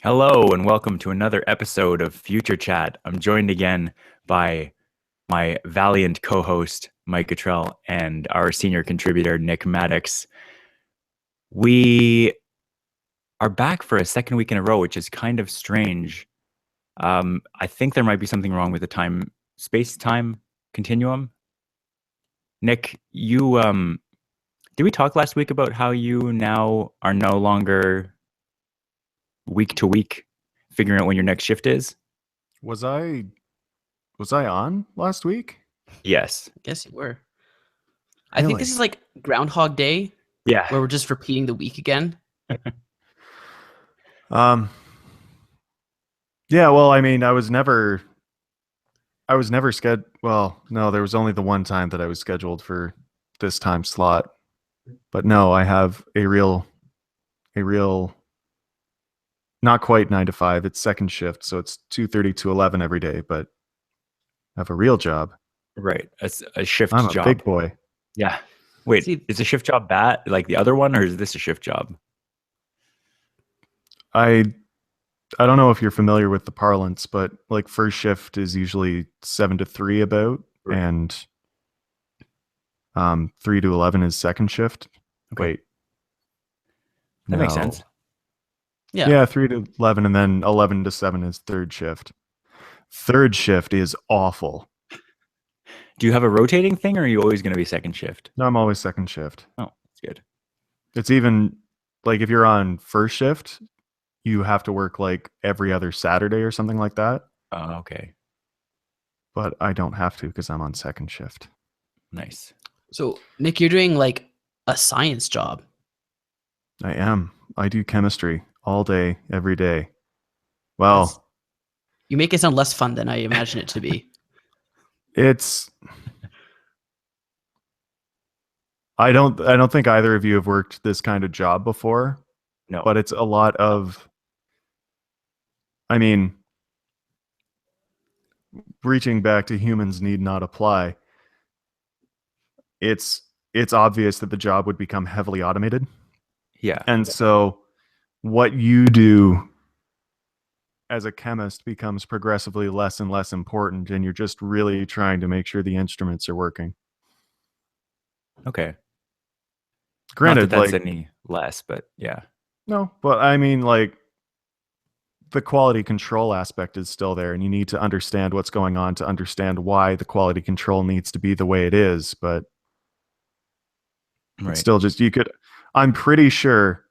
Hello and welcome to another episode of Future Chat. I'm joined again by my valiant co-host Mike Attrell and our senior contributor Nick Maddox. We are back for a second week in a row, which is kind of strange. I think there might be something wrong with the time space-time continuum. Nick, you did we talk last week about how you now are no longer week to week figuring out when your next shift is? Was I on last week? Yes. I guess you were. I think Really? this is like Groundhog Day, Yeah. where we're just repeating the week again. Yeah, well, I mean, I was never scheduled. Well, no, there was only the one time that I was scheduled for this time slot. But no, I have a real not quite 9 to 5. It's second shift, so it's 2:30 to 11 every day, but I have a real job. Right. A shift I'm a job. big boy. Yeah. Wait, See- is a shift job bad like the other one, or is this a shift job? I don't know if you're familiar with the parlance, but like first shift is usually 7 to 3 about, Right. and 3 to 11 is second shift. Okay. Wait. That makes No. sense. Yeah. Yeah, 3 to 11, and then 11 to 7 is third shift. Third shift is awful. Do you have a rotating thing, or are you always going to be second shift? No, I'm always second shift. Oh, that's good. It's even like if you're on first shift, you have to work like every other Saturday or something like that. Oh, okay. But I don't have to because I'm on second shift. Nice. So, Nick, you're doing like a science job. I am. I do chemistry all day, every day. Well, That's- You make it sound less fun than I imagine it to be. it's I don't think either of you have worked this kind of job before, No. but it's a lot of, I mean, reaching back to humans need not apply. It's obvious that the job would become heavily automated. Yeah. And so what you do as a chemist becomes progressively less and less important, and you're just really trying to make sure the instruments are working. Okay. Granted, Not that that's like, any less, but yeah. no, but I mean, like, the quality control aspect is still there, and you need to understand what's going on to understand why the quality control needs to be the way it is. But Right. it's still just, I'm pretty sure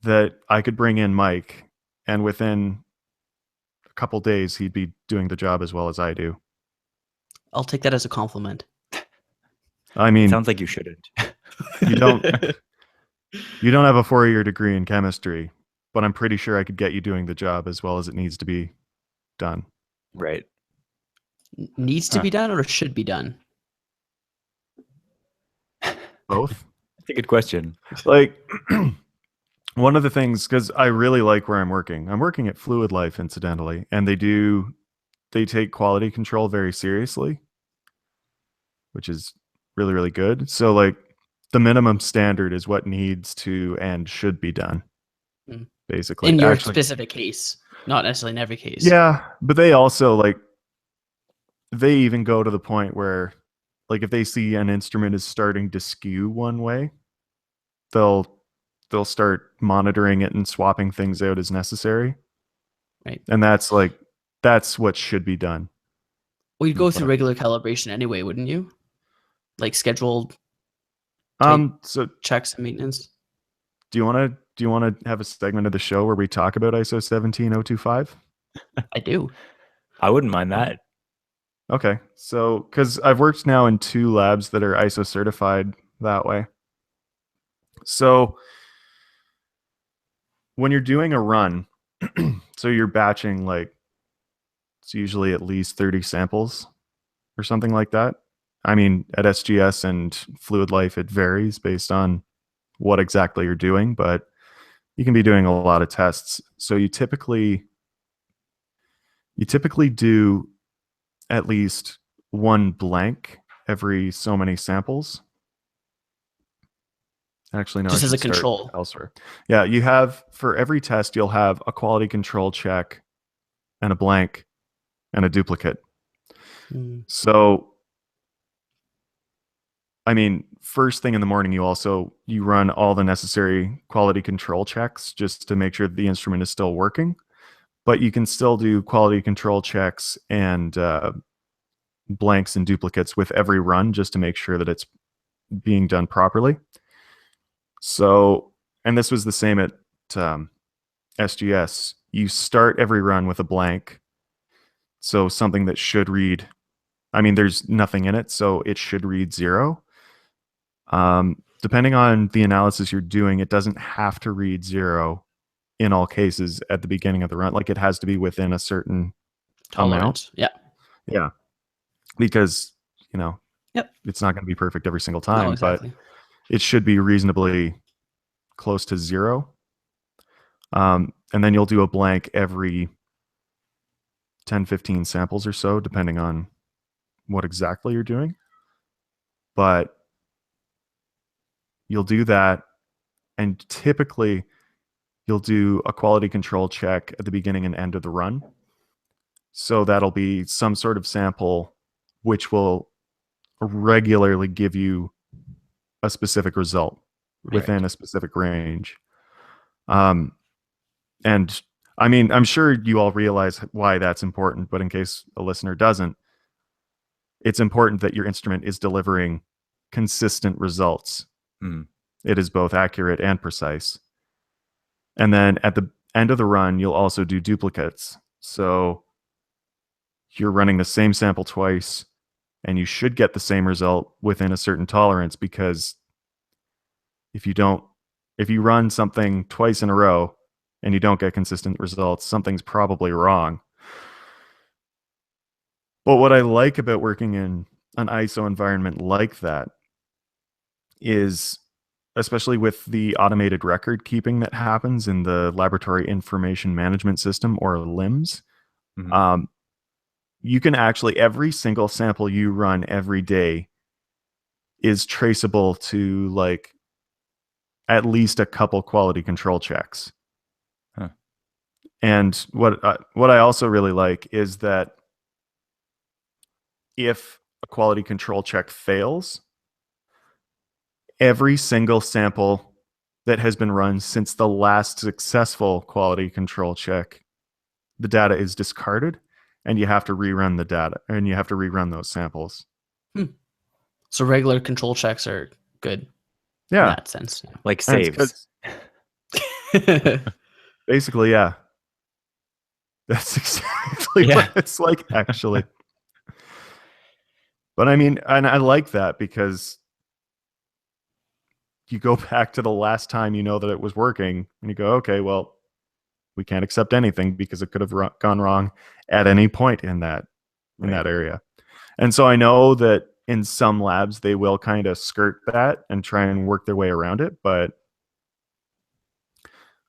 that I could bring in Mike, and within a couple days, he'd be doing the job as well as I do. I'll take that as a compliment. I It mean, sounds like you shouldn't. you don't have a 4-year degree in chemistry, but I'm pretty sure I could get you doing the job as well as it needs to be done. Right. Needs to Huh. be done or should be done? Both. That's a good question. Like, one of the things, because I really like where I'm working at Fluid Life, incidentally, and they take quality control very seriously, which is really, really good. So, like, the minimum standard is what needs to and should be done, Mm. basically. In your Actually, specific case, not necessarily in every case. yeah, but they also, like, they even go to the point where, like, if they see an instrument is starting to skew one way, they'll start monitoring it and swapping things out as necessary. Right. And that's what should be done. Well, you'd go through regular calibration anyway, wouldn't you? Like scheduled So checks and maintenance. do you want to have a segment of the show where we talk about ISO 17025? I do. I wouldn't mind that. Okay. So, because I've worked now in 2 labs that are ISO certified that way. So when you're doing a run, so you're batching, like, it's usually at least 30 samples or something like that. I mean, at SGS and Fluid Life, it varies based on what exactly you're doing, but you can be doing a lot of tests. So you typically do at least one blank every so many samples. Actually, no, Just I as a should start control. elsewhere. Yeah, you have, for every test, you'll have a quality control check and a blank and a duplicate. Mm. So, I mean, first thing in the morning, you run all the necessary quality control checks just to make sure the instrument is still working. But you can still do quality control checks and blanks and duplicates with every run just to make sure that it's being done properly. So, and this was the same at SGS. You start every run with a blank. So something that should read, I mean, there's nothing in it, so it should read 0. Depending on the analysis you're doing, it doesn't have to read 0 in all cases at the beginning of the run. Like, it has to be within a certain Tolerance. amount. Yeah. Because, Yep. it's not going to be perfect every single No, time, exactly. but it should be reasonably close to 0. And then you'll do a blank every 10, 15 samples or so, depending on what exactly you're doing. But you'll do that, and typically you'll do a quality control check at the beginning and end of the run. So that'll be some sort of sample which will regularly give you a specific result within a specific range. And I mean, I'm sure you all realize why that's important, but in case a listener doesn't, it's important that your instrument is delivering consistent results. It is both accurate and precise. And then at the end of the run, you'll also do duplicates. So you're running the same sample twice, and you should get the same result within a certain tolerance, because if you run something twice in a row and you don't get consistent results, something's probably wrong. But what I like about working in an ISO environment like that is, especially with the automated record keeping that happens in the Laboratory Information Management System, or LIMS, you can actually, every single sample you run every day is traceable to like at least a couple quality control checks. And what I also really like is that if a quality control check fails, every single sample that has been run since the last successful quality control check, the data is discarded, and you have to rerun the data, and you have to rerun those samples. So regular control checks are good in that sense. Like saves. Basically, yeah. That's exactly what it's like, actually. But I mean, and I like that, because you go back to the last time you know that it was working, and you go, okay, well, we can't accept anything because it could have gone wrong at any point in that area. And so I know that in some labs they will kind of skirt that and try and work their way around it, but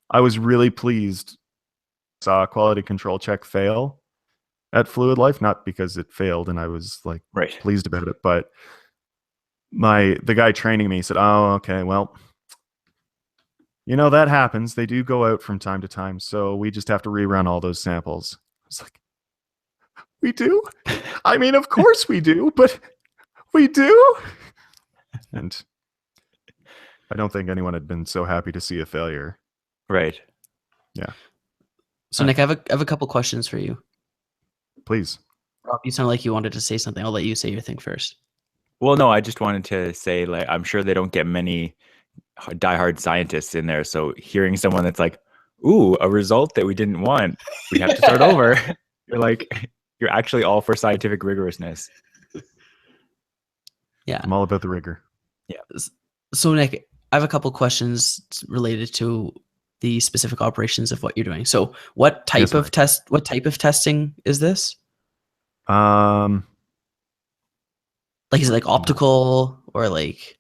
I was really pleased. Saw a quality control check fail at Fluid Life, not because it failed and I was like pleased about it, but the guy training me said, oh, okay, well, that happens. They do go out from time to time, so we just have to rerun all those samples. I was like, we do? I mean, of course we do, but we do? And I don't think anyone had been so happy to see a failure. Right. Yeah. So Nick, I have a couple questions for you. Please. Rob, you sound like you wanted to say something. I'll let you say your thing first. Well, no, I just wanted to say, like, I'm sure they don't get many diehard scientists in there. So hearing someone that's like, ooh, a result that we didn't want, we have to start over. You're actually all for scientific rigorousness. Yeah. I'm all about the rigor. Yeah. So Nick, I have a couple questions related to the specific operations of what you're doing. So what type of testing is this? Like, is it like optical or like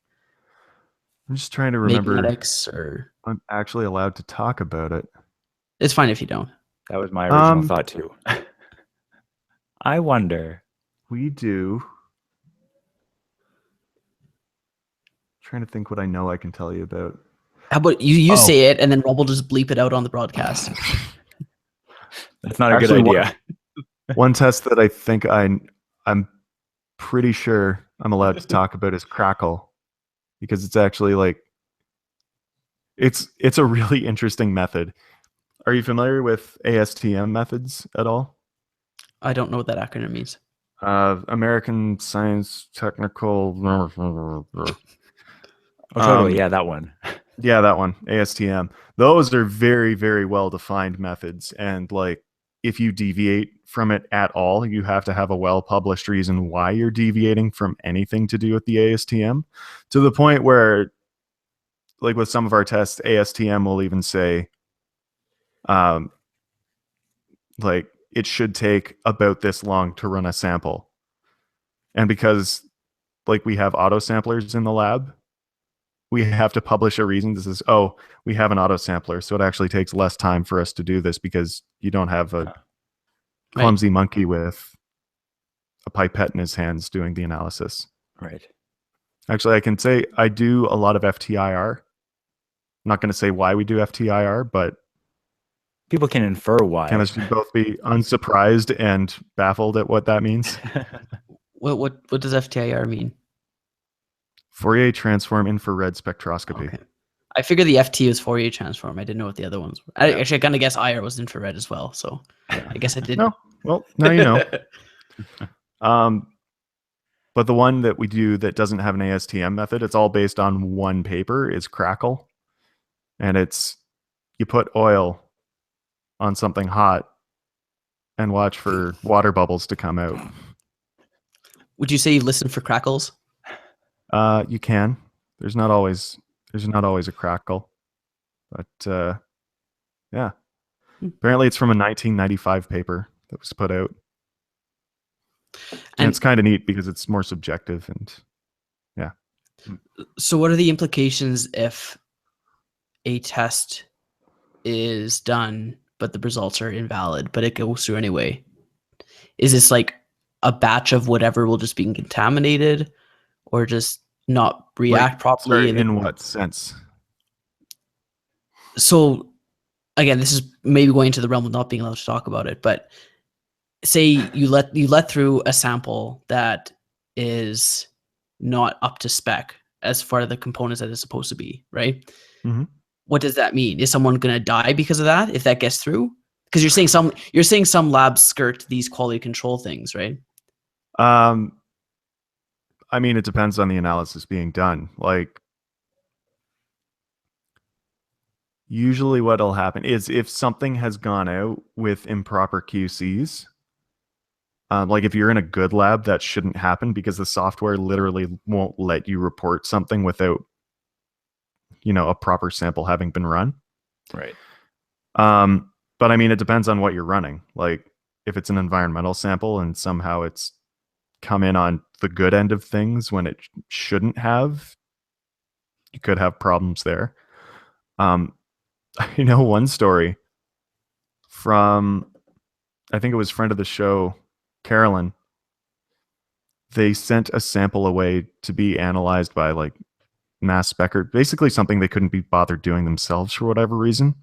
I'm just trying to remember. Magnetics, or I'm actually allowed to talk about it. It's fine if you don't. That was my original thought too. I wonder. We do. trying to think what I know I can tell you about. How about you Oh. say it and then Rob will just bleep it out on the broadcast. That's not a Actually, good idea. One test that I think I'm pretty sure I'm allowed to talk about is crackle, because it's actually like it's a really interesting method. Are you familiar with ASTM methods at all? I don't know what that acronym means. American Science Technical. Oh, totally. Yeah, that one. Yeah, that one, ASTM. Those are very, very well defined methods, and like if you deviate from it at all, you have to have a well published reason why you're deviating from anything to do with the ASTM, to the point where, like with some of our tests, ASTM will even say, like it should take about this long to run a sample, and because like we have auto samplers in the lab, we have to publish a reason. This is, oh, we have an auto sampler, so it actually takes less time for us to do this because you don't have a clumsy monkey with a pipette in his hands doing the analysis. Right. Actually, I can say I do a lot of FTIR. I'm not going to say why we do FTIR, but People can infer why. chemists should both be unsurprised and baffled at what that means. What does FTIR mean? Fourier transform infrared spectroscopy. Okay. I figured the FT was Fourier transform. I didn't know what the other ones were. Actually, I kind of guess IR was infrared as well. So I guess I did. No, well, now you know. But the one that we do that doesn't have an ASTM method, it's all based on one paper, is crackle. And it's, you put oil on something hot and watch for water bubbles to come out. Would you say you listen for crackles? You can. There's not always a crackle, but yeah. Apparently, it's from a 1995 paper that was put out, and it's kind of neat because it's more subjective and yeah. So, what are the implications if a test is done but the results are invalid, but it goes through anyway? Is this like a batch of whatever will just be contaminated, or just not react properly? Sorry, in what sense? So again, this is maybe going into the realm of not being allowed to talk about it, but say you let through a sample that is not up to spec as far as the components that it's supposed to be, right? Mm-hmm. What does that mean? Is someone going to die because of that if that gets through? Because you're saying some labs skirt these quality control things, right? I mean, it depends on the analysis being done. Like, usually what'll happen is if something has gone out with improper QCs, like if you're in a good lab, that shouldn't happen because the software literally won't let you report something without, a proper sample having been run. Right. But I mean, it depends on what you're running. Like if it's an environmental sample and somehow it's come in on the good end of things when it shouldn't have, you could have problems there. I know one story from, I think it was friend of the show, Carolyn. They sent a sample away to be analyzed by like mass spec, or basically something they couldn't be bothered doing themselves for whatever reason.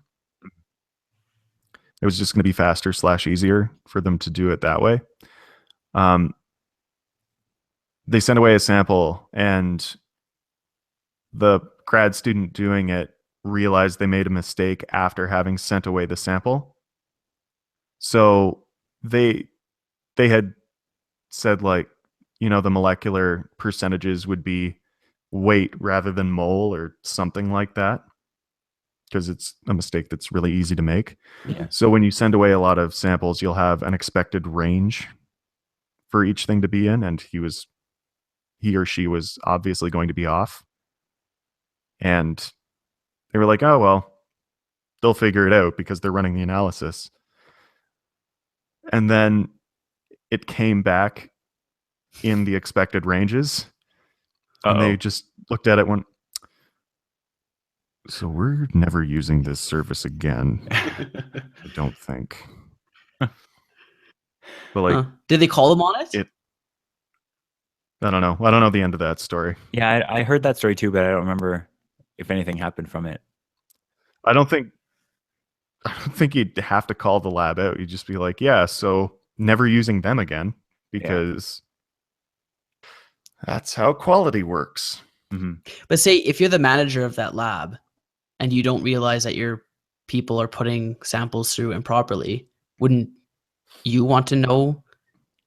It was just going to be faster / easier for them to do it that way. They sent away a sample, and the grad student doing it realized they made a mistake after having sent away the sample. So they had said like, the molecular percentages would be weight rather than mole or something like that, because it's a mistake that's really easy to make. Yeah. So when you send away a lot of samples, you'll have an expected range for each thing to be in, and he or she was obviously going to be off. And they were like, oh, well, they'll figure it out because they're running the analysis. And then it came back in the expected ranges. And they just looked at it and went, so we're never using this service again. I don't think. But like, did they call them on it? I don't know. I don't know the end of that story. Yeah, I heard that story too, but I don't remember if anything happened from it. I don't think you'd have to call the lab out. You'd just be like, yeah, so never using them again because that's how quality works. Mm-hmm. But say if you're the manager of that lab and you don't realize that your people are putting samples through improperly, wouldn't you want to know?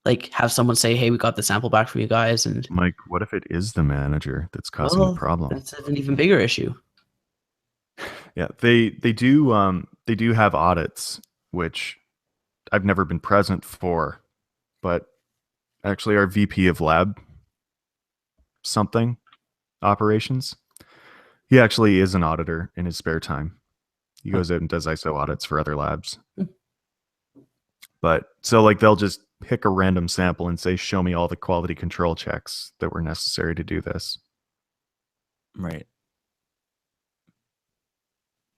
Like have someone say, "Hey, we got the sample back from you guys," and Mike, what if it is the manager that's causing the problem? That's an even bigger issue. Yeah, they do have audits, which I've never been present for, but actually our VP of lab something operations, he actually is an auditor in his spare time. He goes out and does ISO audits for other labs. But so like they'll just pick a random sample and say, show me all the quality control checks that were necessary to do this. Right.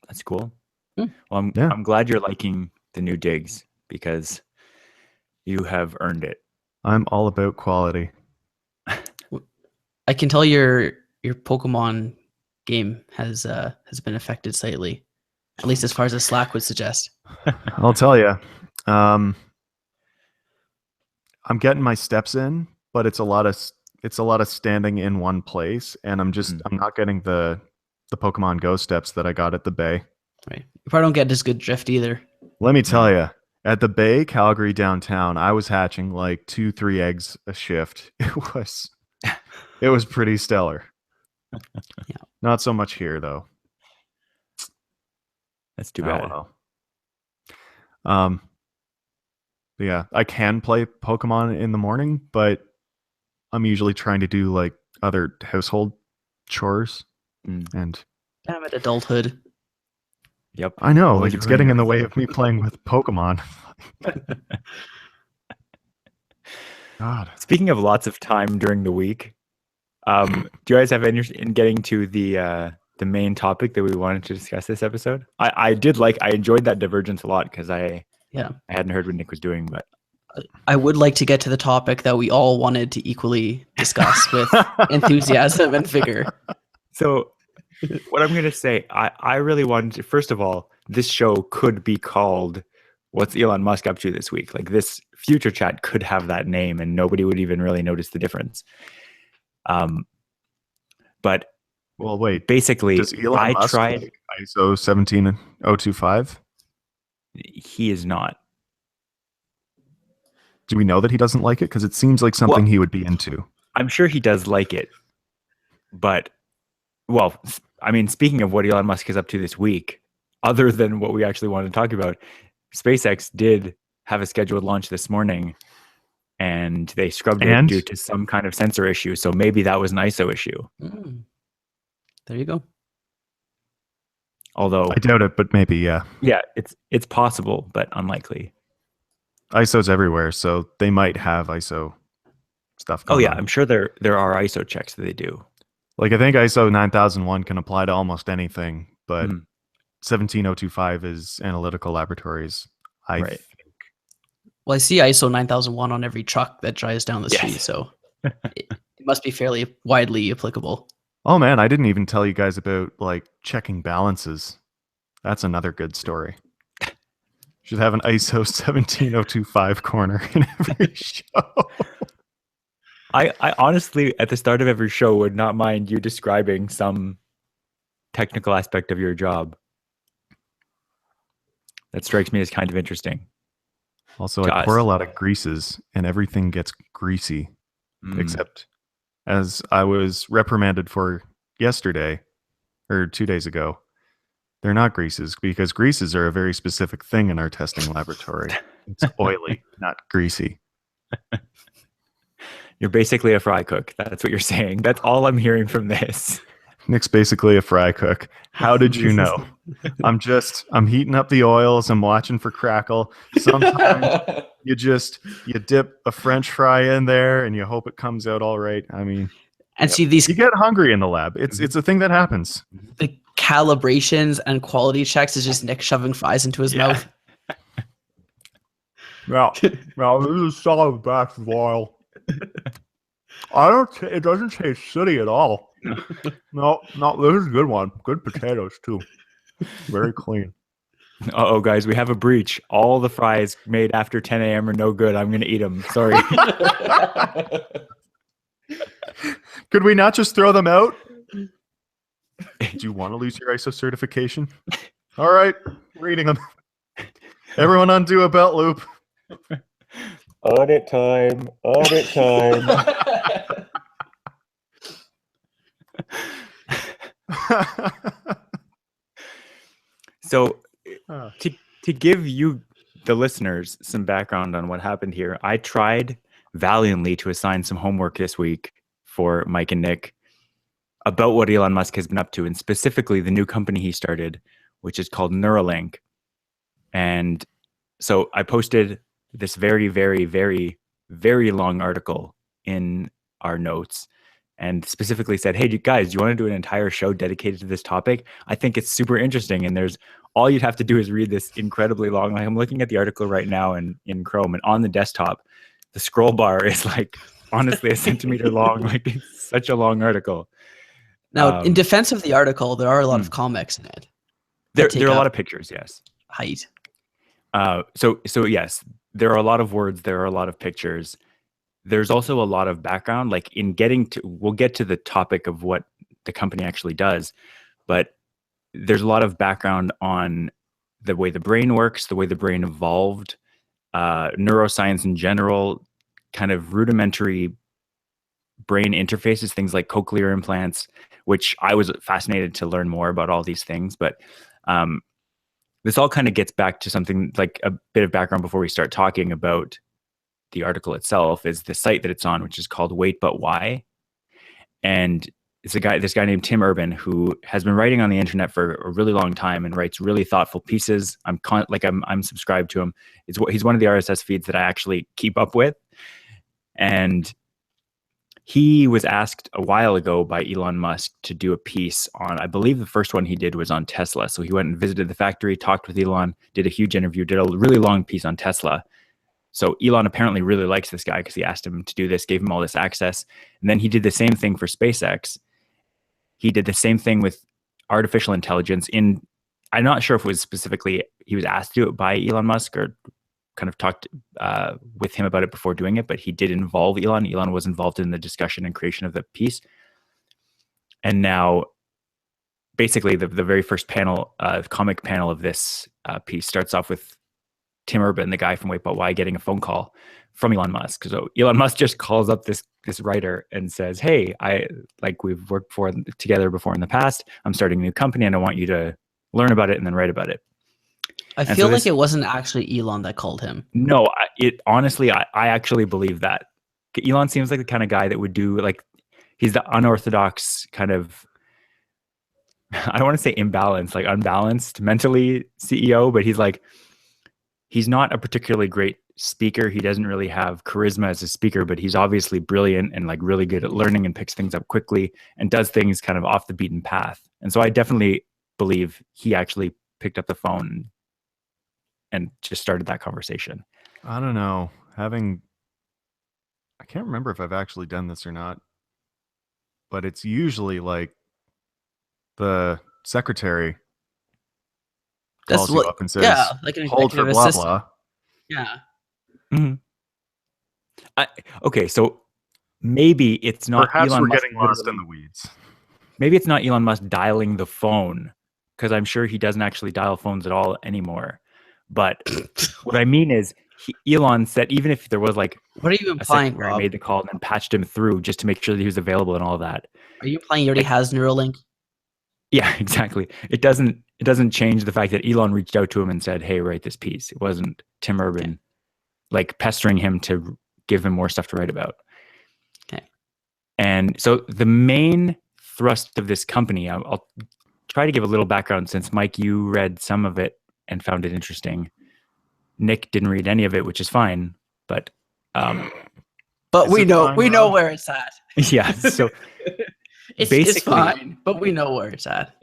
That's cool. Hmm. Well, I'm glad you're liking the new digs because you have earned it. I'm all about quality. I can tell your Pokemon game has been affected slightly, at least as far as the Slack would suggest. I'll tell you. I'm getting my steps in, but it's a lot of standing in one place, and I'm not getting the Pokemon Go steps that I got at the Bay. Right. You probably don't get as good drift either. Let me tell you, at the Bay, Calgary downtown, I was hatching like 2-3 eggs a shift. It was pretty stellar. Yeah. Not so much here though. That's too bad. But yeah, I can play Pokemon in the morning, but I'm usually trying to do like other household chores. And damn it, adulthood. Yep. I know, Always like it's ruin getting in the everything. way of me playing with Pokemon. God. Speaking of lots of time during the week, do you guys have interest in getting to the main topic that we wanted to discuss this episode? I enjoyed that divergence a lot because I hadn't heard what Nick was doing, but I would like to get to the topic that we all wanted to equally discuss with enthusiasm and vigor. So what I'm going to say, I really wanted to, first of all, this show could be called What's Elon Musk Up to This Week? Like this future chat could have that name and nobody would even really notice the difference. But well, wait, basically, does Elon Musk tried like ISO 17025? He is not. Do we know that he doesn't like it? Because it seems like something he would be into. I'm sure he does like it. But, well, I mean, speaking of what Elon Musk is up to this week, other than what we actually wanted to talk about, SpaceX did have a scheduled launch this morning, and they scrubbed it due to some kind of sensor issue. So maybe that was an ISO issue. There you go. Although I doubt it, but maybe, yeah. Yeah, it's possible, but unlikely. ISO's everywhere, so they might have ISO stuff going on. I'm sure there are ISO checks that they do. Like I think ISO 9001 can apply to almost anything, but 17025 is analytical laboratories. I think. Well, I see ISO 9001 on every truck that drives down the street, so it must be fairly widely applicable. Oh man, I didn't even tell you guys about like checking balances. That's another good story. Should have an ISO 17025 corner in every show. I honestly, at the start of every show, would not mind you describing some technical aspect of your job. That strikes me as kind of interesting. Also, I pour a lot of greases and everything gets greasy, except as I was reprimanded for yesterday or 2 days ago. They're not greases because greases are a very specific thing in our testing laboratory. It's oily, not greasy. You're basically a fry cook. That's what you're saying. That's all I'm hearing from this. Nick's basically a fry cook. How did you know? I'm heating up the oils. I'm watching for crackle. Sometimes you dip a French fry in there and you hope it comes out all right. I mean, see you get hungry in the lab. It's a thing that happens. The calibrations and quality checks is just Nick shoving fries into his mouth. Now this is solid batch of oil. I don't. It doesn't taste shitty at all. No, this is a good one. Good potatoes too. Very clean. Uh-oh, guys, we have a breach. All the fries made after 10 a.m. are no good. I'm going to eat them. Sorry. Could we not just throw them out? Do you want to lose your ISO certification? All right, we're eating them. Everyone undo a belt loop. Audit time. Audit time. So to give you, the listeners, some background on what happened here, I tried valiantly to assign some homework this week for Mike and Nick about what Elon Musk has been up to, and specifically the new company he started, which is called Neuralink. And so I posted this very, very, very, very long article in our notes and specifically said, hey, you guys, do you want to do an entire show dedicated to this topic? I think it's super interesting. And there's all you'd have to do is read this incredibly long. Like I'm looking at the article right now in Chrome, and on the desktop, the scroll bar is like honestly a centimeter long. Like it's such a long article. Now, in defense of the article, there are a lot of comics in it. There are a lot of pictures, yes. Height. So yes, there are a lot of words. There are a lot of pictures. There's also a lot of background. Like in getting to, we'll get to the topic of what the company actually does, but there's a lot of background on the way the brain works, the way the brain evolved, neuroscience in general, kind of rudimentary brain interfaces, things like cochlear implants, which I was fascinated to learn more about all these things. But this all kind of gets back to something like a bit of background before we start talking about the article itself, is the site that it's on, which is called Wait But Why. And it's this guy named Tim Urban, who has been writing on the internet for a really long time and writes really thoughtful pieces. I'm subscribed to him. He's one of the RSS feeds that I actually keep up with. And he was asked a while ago by Elon Musk to do a piece on, I believe the first one he did was on Tesla. So he went and visited the factory, talked with Elon, did a huge interview, did a really long piece on Tesla. So Elon apparently really likes this guy because he asked him to do this, gave him all this access. And then he did the same thing for SpaceX. He did the same thing with artificial intelligence. I'm not sure if it was specifically, he was asked to do it by Elon Musk or kind of talked with him about it before doing it, but he did involve Elon. Elon was involved in the discussion and creation of the piece. And now, basically, the very first panel, comic panel of this piece starts off with Tim Urban, the guy from Wait But Why, getting a phone call from Elon Musk. So Elon Musk just calls up this writer and says, hey, we've worked together before in the past. I'm starting a new company and I want you to learn about it and then write about it. I feel like it wasn't actually Elon that called him. No, honestly, I actually believe that. Elon seems like the kind of guy that would do, like, he's the unorthodox kind of, I don't want to say imbalanced, like unbalanced mentally CEO, but he's not a particularly great speaker. He doesn't really have charisma as a speaker, but he's obviously brilliant and like really good at learning and picks things up quickly and does things kind of off the beaten path. And so I definitely believe he actually picked up the phone and just started that conversation. I don't know. I can't remember if I've actually done this or not, but it's usually like the secretary calls you up and says, like an hold for executive blah, assistant. blah. Yeah. Mm-hmm. Okay, so maybe it's not Perhaps Elon we're Musk getting lost in the weeds. Maybe it's not Elon Musk dialing the phone, because I'm sure he doesn't actually dial phones at all anymore. But what I mean is, Elon said even if there was like, what are you implying, Rob? Rob? Made the call and then patched him through just to make sure that he was available and all that. Are you implying he already has Neuralink? Yeah, exactly. It doesn't change the fact that Elon reached out to him and said, "Hey, write this piece." It wasn't Tim Urban like pestering him to give him more stuff to write about. Okay. And so the main thrust of this company, I'll try to give a little background since Mike, you read some of it and found it interesting. Nick didn't read any of it, which is fine, but we know where it's at. Yeah, so it's fine, but we know where it's at.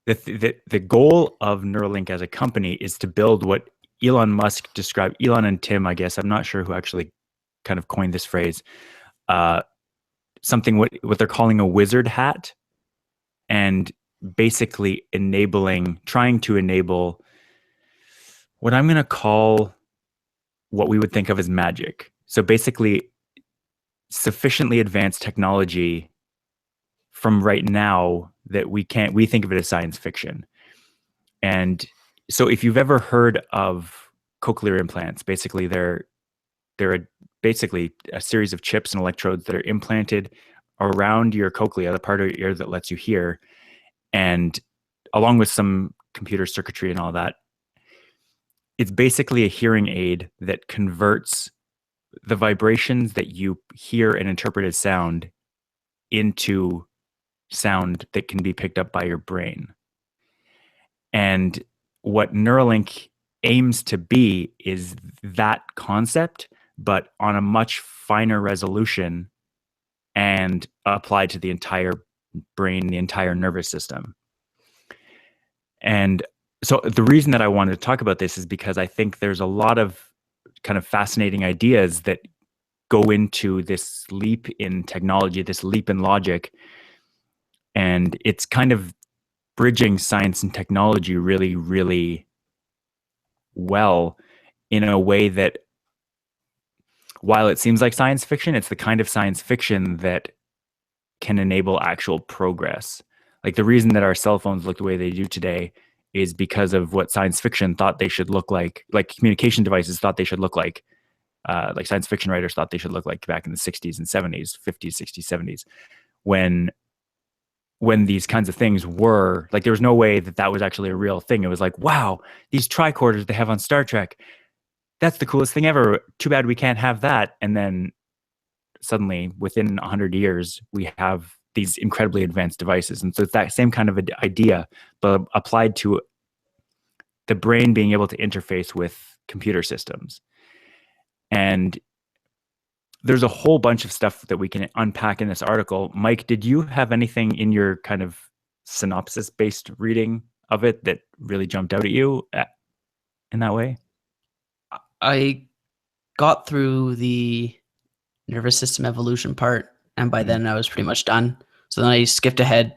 The goal of Neuralink as a company is to build what Elon Musk described. Elon and Tim, I guess. I'm not sure who actually kind of coined this phrase, something what they're calling a wizard hat, and basically trying to enable what I'm going to call what we would think of as magic. So basically, sufficiently advanced technology from right now that we think of it as science fiction. And so if you've ever heard of cochlear implants, basically they're basically a series of chips and electrodes that are implanted around your cochlea, the part of your ear that lets you hear, and along with some computer circuitry and all that, it's basically a hearing aid that converts the vibrations that you hear and interpret as sound into sound that can be picked up by your brain. And what Neuralink aims to be is that concept, but on a much finer resolution and applied to the entire brain, the entire nervous system. And so the reason that I wanted to talk about this is because I think there's a lot of kind of fascinating ideas that go into this leap in technology, this leap in logic. And it's kind of bridging science and technology really, really well in a way that, while it seems like science fiction, it's the kind of science fiction that can enable actual progress. Like the reason that our cell phones look the way they do today is because of what science fiction thought they should look like communication devices thought they should look like science fiction writers thought they should look like back in the 60s and 70s, 50s, 60s, 70s, when these kinds of things were like, there was no way that was actually a real thing. It was like, wow, these tricorders they have on Star Trek, that's the coolest thing ever. Too bad we can't have that. And then suddenly within 100 years, we have these incredibly advanced devices. And so it's that same kind of idea, but applied to the brain being able to interface with computer systems. And there's a whole bunch of stuff that we can unpack in this article. Mike, did you have anything in your kind of synopsis-based reading of it that really jumped out at you in that way? I got through the nervous system evolution part, and by then I was pretty much done. So then I skipped ahead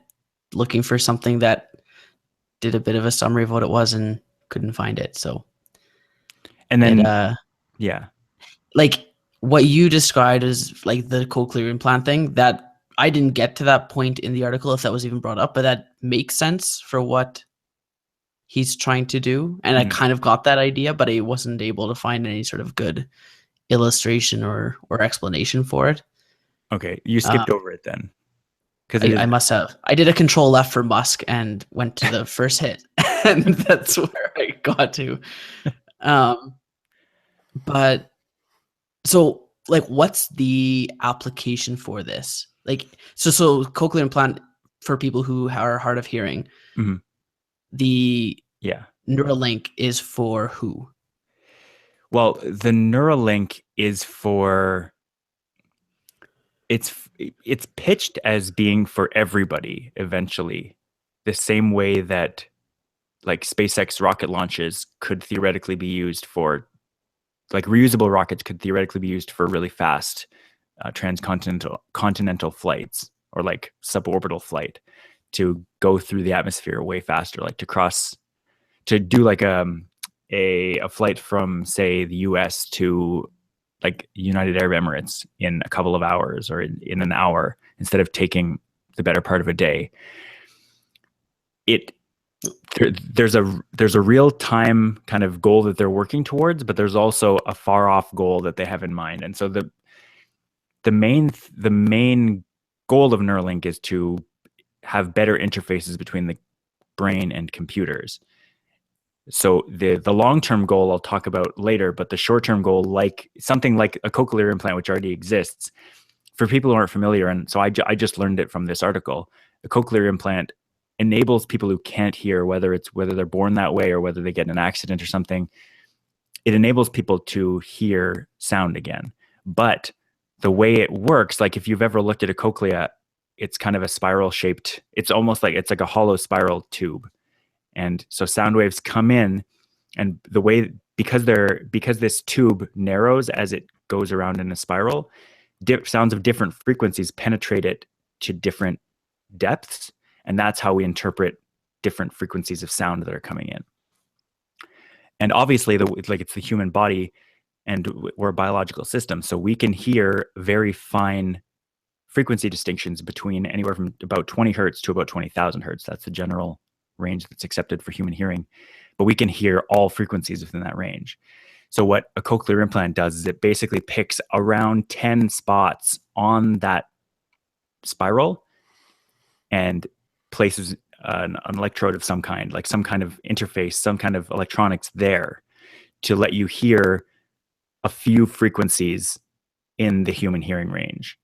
looking for something that did a bit of a summary of what it was and couldn't find it. So, and then, yeah, like what you described as like the cochlear implant thing, that I didn't get to that point in the article, if that was even brought up, but that makes sense for what he's trying to do. And I kind of got that idea, but I wasn't able to find any sort of good illustration or explanation for it. Okay, you skipped over it then. I must have. I did a control F for Musk and went to the first hit, and that's where I got to. But so, like, what's the application for this? Like, so cochlear implant for people who are hard of hearing. Mm-hmm. The Neuralink is for who? Well, the Neuralink is for. It's pitched as being for everybody eventually, the same way that like SpaceX rocket launches could theoretically be used for, like reusable rockets could theoretically be used for really fast continental flights, or like suborbital flight, to go through the atmosphere way faster, like to do like a flight from, say, the US to like United Arab Emirates in a couple of hours, or in an hour, instead of taking the better part of a day. There's a real time kind of goal that they're working towards, but there's also a far off goal that they have in mind. And so the main goal of Neuralink is to have better interfaces between the brain and computers. So the long-term goal I'll talk about later, but the short-term goal, like something like a cochlear implant, which already exists, for people who aren't familiar, and so I just learned it from this article, a cochlear implant enables people who can't hear, whether they're born that way or whether they get in an accident or something, it enables people to hear sound again. But the way it works, like if you've ever looked at a cochlea, it's kind of a spiral shaped, it's almost like, it's like a hollow spiral tube. And so sound waves come in, and the way, because this tube narrows as it goes around in a spiral, sounds of different frequencies penetrate it to different depths, and that's how we interpret different frequencies of sound that are coming in. And obviously, it's the human body, and we're a biological system, so we can hear very fine frequency distinctions between anywhere from about 20 hertz to about 20,000 hertz. That's the general range that's accepted for human hearing. But we can hear all frequencies within that range. So what a cochlear implant does is it basically picks around 10 spots on that spiral and places an electrode of some kind, like some kind of interface, some kind of electronics there to let you hear a few frequencies in the human hearing range.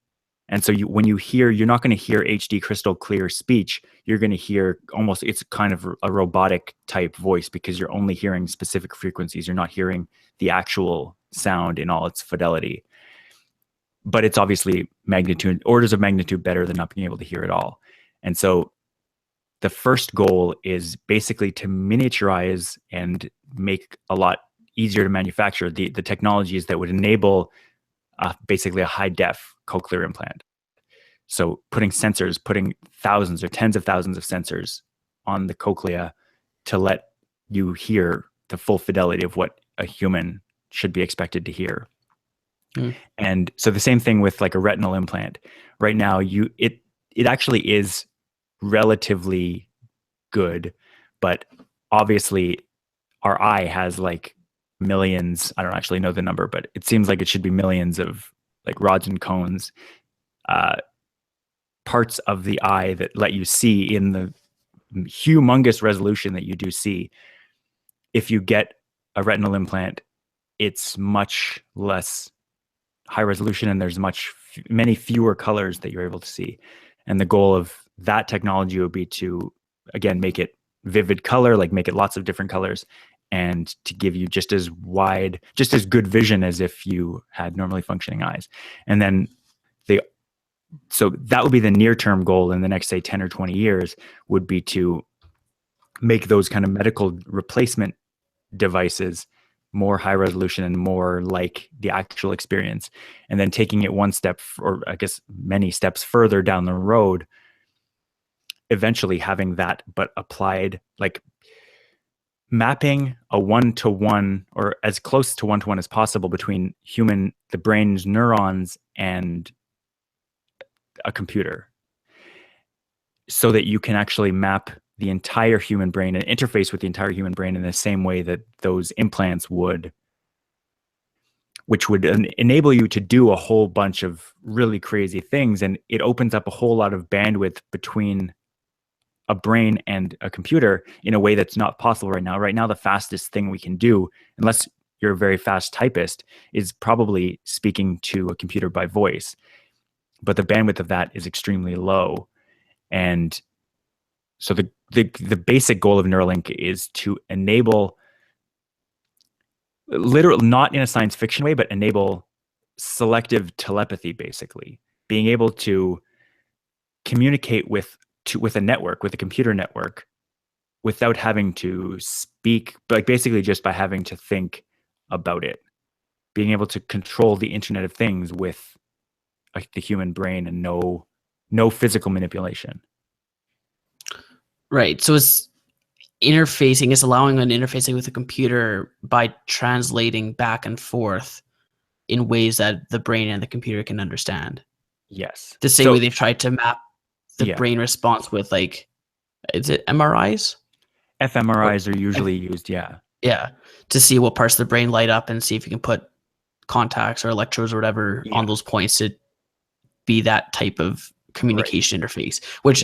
And so when you hear, you're not going to hear HD crystal clear speech. You're going to hear almost, it's kind of a robotic type voice because you're only hearing specific frequencies. You're not hearing the actual sound in all its fidelity. But it's obviously orders of magnitude better than not being able to hear at all. And so the first goal is basically to miniaturize and make a lot easier to manufacture the technologies that would enable basically a high def cochlear implant. So putting sensors, putting thousands or tens of thousands of sensors on the cochlea to let you hear the full fidelity of what a human should be expected to hear. And so the same thing with like a retinal implant. Right now, it actually is relatively good, but obviously our eye has like millions, I don't actually know the number, but it seems like it should be millions of like rods and cones, parts of the eye that let you see in the humongous resolution that you do see. If you get a retinal implant, it's much less high resolution and there's many fewer colors that you're able to see. And the goal of that technology would be to, again, make it vivid color, like make it lots of different colors, and to give you just as good vision as if you had normally functioning eyes. And then so that would be the near-term goal in the next, say, 10 or 20 years, would be to make those kind of medical replacement devices more high resolution and more like the actual experience. And then taking it one step, or I guess many steps further down the road, eventually having that, but applied, like mapping a 1-to-1 or as close to 1-to-1 as possible between the brain's neurons and a computer, so that you can actually map the entire human brain and interface with the entire human brain in the same way that those implants would, which would enable you to do a whole bunch of really crazy things. And it opens up a whole lot of bandwidth between a brain and a computer in a way that's not possible right now. Right now, the fastest thing we can do, unless you're a very fast typist, is probably speaking to a computer by voice. But the bandwidth of that is extremely low. And so the basic goal of Neuralink is to enable, literally not in a science fiction way, but enable selective telepathy, basically being able to communicate with a network, with a computer network, without having to speak, like basically just by having to think about it, being able to control the Internet of Things with like the human brain and no physical manipulation. Right. So it's allowing an interfacing with a computer by translating back and forth in ways that the brain and the computer can understand. Yes. The same way they've tried to map the brain response with, like, is it MRIs? fMRIs are usually used, yeah. Yeah. To see what parts of the brain light up and see if you can put contacts or electrodes or whatever on those points to be that type of communication interface, which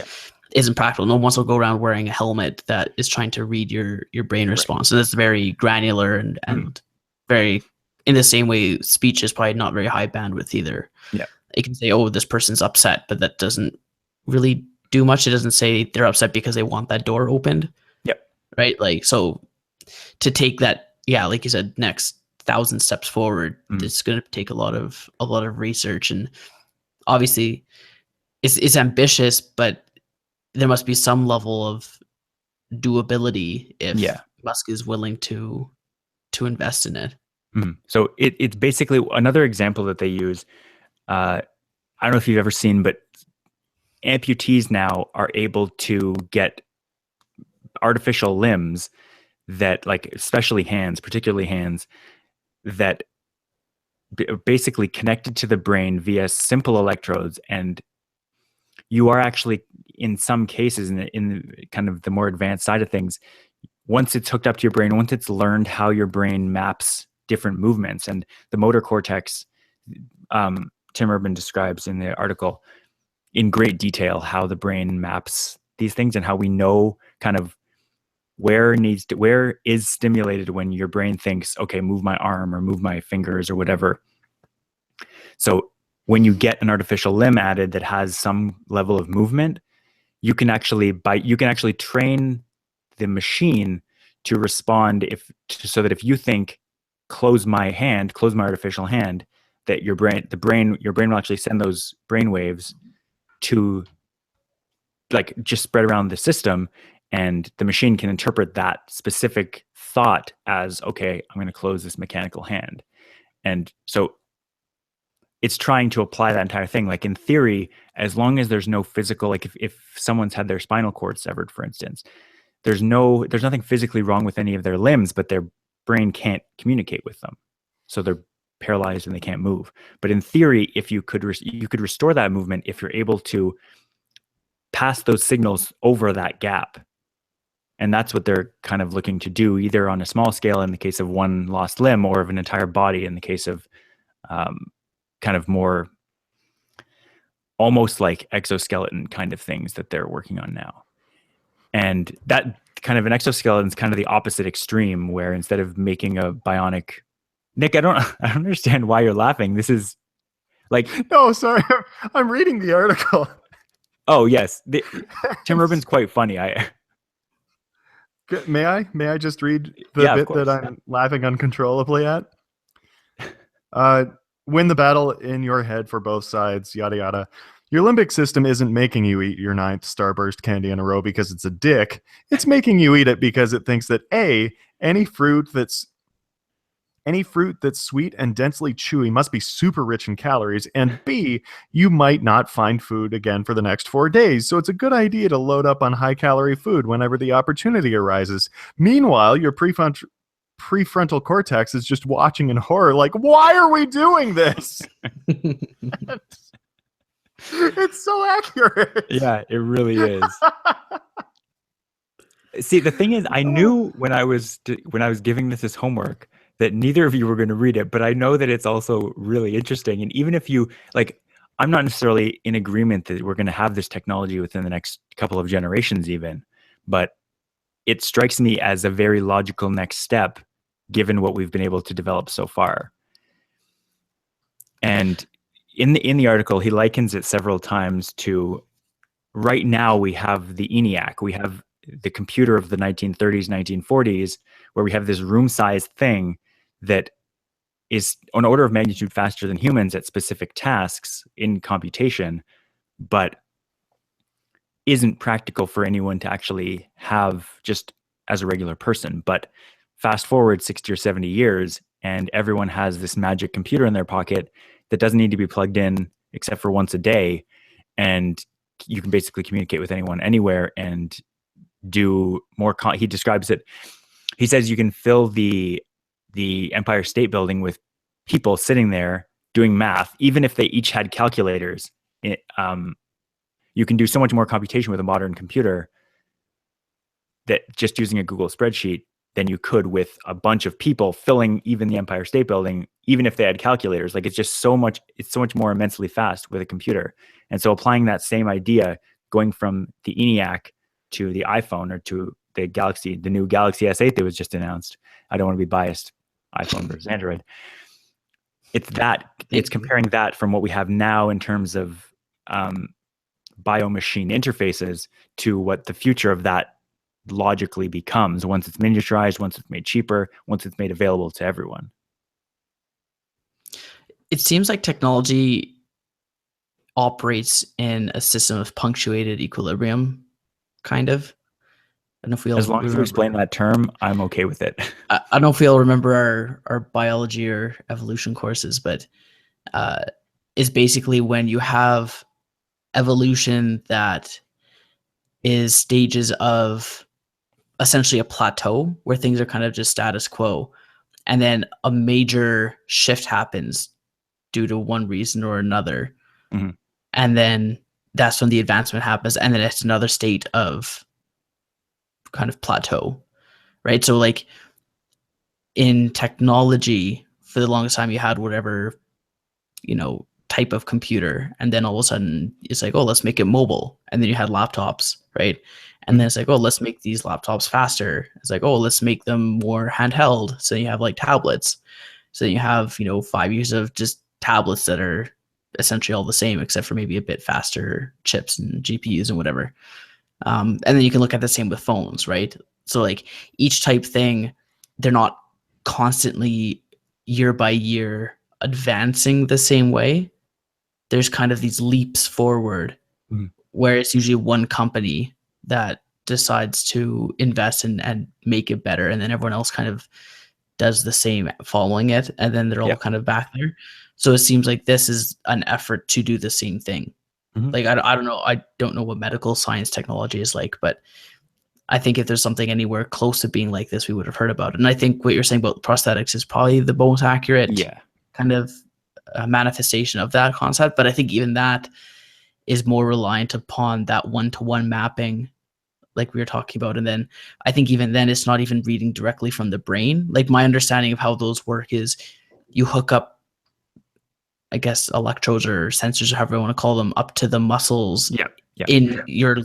isn't practical. No one wants to go around wearing a helmet that is trying to read your brain response. And it's very granular and very, in the same way, speech is probably not very high bandwidth either. Yeah. It can say, oh, this person's upset, but that doesn't really do much. It doesn't say they're upset because they want that door opened. Yep. Right? Like, so to take that, like you said, next 1,000 steps forward, it's going to take a lot of research, and obviously it's ambitious, but there must be some level of doability if Musk is willing to invest in it. So it's basically another example that they use. I don't know if you've ever seen, but amputees now are able to get artificial limbs that, like, especially hands, particularly hands, that basically connected to the brain via simple electrodes. And you are actually, in some cases, in kind of the more advanced side of things, once it's hooked up to your brain, once it's learned how your brain maps different movements and the motor cortex, Tim Urban describes in the article in great detail how the brain maps these things and how we know kind of where is stimulated when your brain thinks, okay, move my arm or move my fingers or whatever. So when you get an artificial limb added that has some level of movement, you can actually train the machine to respond so that if you think, close my artificial hand, that your brain will actually send those brain waves to, like, just spread around the system, and the machine can interpret that specific thought as, okay, I'm going to close this mechanical hand. And so it's trying to apply that entire thing. Like, in theory, as long as there's no physical, like if someone's had their spinal cord severed, for instance, there's nothing physically wrong with any of their limbs, but their brain can't communicate with them. So they're paralyzed and they can't move. But in theory, if you could restore that movement if you're able to pass those signals over that gap. And that's what they're kind of looking to do, either on a small scale in the case of one lost limb, or of an entire body in the case of kind of more almost like exoskeleton kind of things that they're working on now. And that kind of an exoskeleton is kind of the opposite extreme, where instead of making a bionic, Nick, I don't understand why you're laughing. This is like, no, sorry, I'm reading the article. Oh yes, Tim Urban's quite funny. May I just read the bit that I'm laughing uncontrollably at? Win the battle in your head for both sides, yada yada. Your limbic system isn't making you eat your 9th Starburst candy in a row because it's a dick. It's making you eat it because it thinks that A, any fruit that's sweet and densely chewy must be super rich in calories, and B, you might not find food again for the next 4 days, so it's a good idea to load up on high-calorie food whenever the opportunity arises. Meanwhile, your prefrontal cortex is just watching in horror, like, why are we doing this? It's so accurate. Yeah, it really is. See, the thing is, I knew when I was giving this as homework that neither of you were going to read it, but I know that it's also really interesting. And even if you, like, I'm not necessarily in agreement that we're going to have this technology within the next couple of generations even, but it strikes me as a very logical next step given what we've been able to develop so far. And in the article, he likens it several times to, right now we have the ENIAC, we have the computer of the 1930s, 1940s, where we have this room-sized thing that is an order of magnitude faster than humans at specific tasks in computation, but isn't practical for anyone to actually have just as a regular person. But fast forward 60 or 70 years, and everyone has this magic computer in their pocket that doesn't need to be plugged in except for once a day, and you can basically communicate with anyone anywhere and do more. He describes it. He says you can fill the Empire State Building with people sitting there doing math, even if they each had calculators. You can do so much more computation with a modern computer that just using a Google spreadsheet than you could with a bunch of people filling even the Empire State Building, even if they had calculators. Like, it's just so much more immensely fast with a computer. And so applying that same idea, going from the ENIAC to the iPhone or to the new Galaxy S8 that was just announced. I don't want to be biased, iPhone versus Android. It's comparing that from what we have now in terms of bio-machine interfaces to what the future of that logically becomes once it's miniaturized, once it's made cheaper, once it's made available to everyone. It seems like technology operates in a system of punctuated equilibrium, kind of. I don't know if we all As long as you remember. explain that term, I'm okay with it. I don't know if we all remember our biology or evolution courses, but is basically when you have evolution that is stages of essentially a plateau where things are kind of just status quo, and then a major shift happens due to one reason or another. Mhm. And then that's when the advancement happens, and then it's another state of kind of plateau, right? So like in technology, for the longest time you had whatever, type of computer, and then all of a sudden it's like, oh, let's make it mobile. And then you had laptops, right? And then it's like, oh, let's make these laptops faster. It's like, oh, let's make them more handheld. So you have like tablets. So you have, 5 years of just tablets that are essentially all the same, except for maybe a bit faster chips and GPUs and whatever. And then you can look at the same with phones, right? So like each type thing, they're not constantly year by year advancing the same way. There's kind of these leaps forward where it's usually one company that decides to invest and make it better, and then everyone else kind of does the same following it, and then they're all kind of back there. So it seems like this is an effort to do the same thing. Like I don't know, I don't know what medical science technology is like, but I think if there's something anywhere close to being like this, we would have heard about it. And I think what you're saying about prosthetics is probably the most accurate kind of manifestation of that concept. But I think even that is more reliant upon that one-to-one mapping like we were talking about. And then I think even then it's not even reading directly from the brain. Like my understanding of how those work is you hook up, I guess, electrodes or sensors or however you want to call them, up to the muscles in your,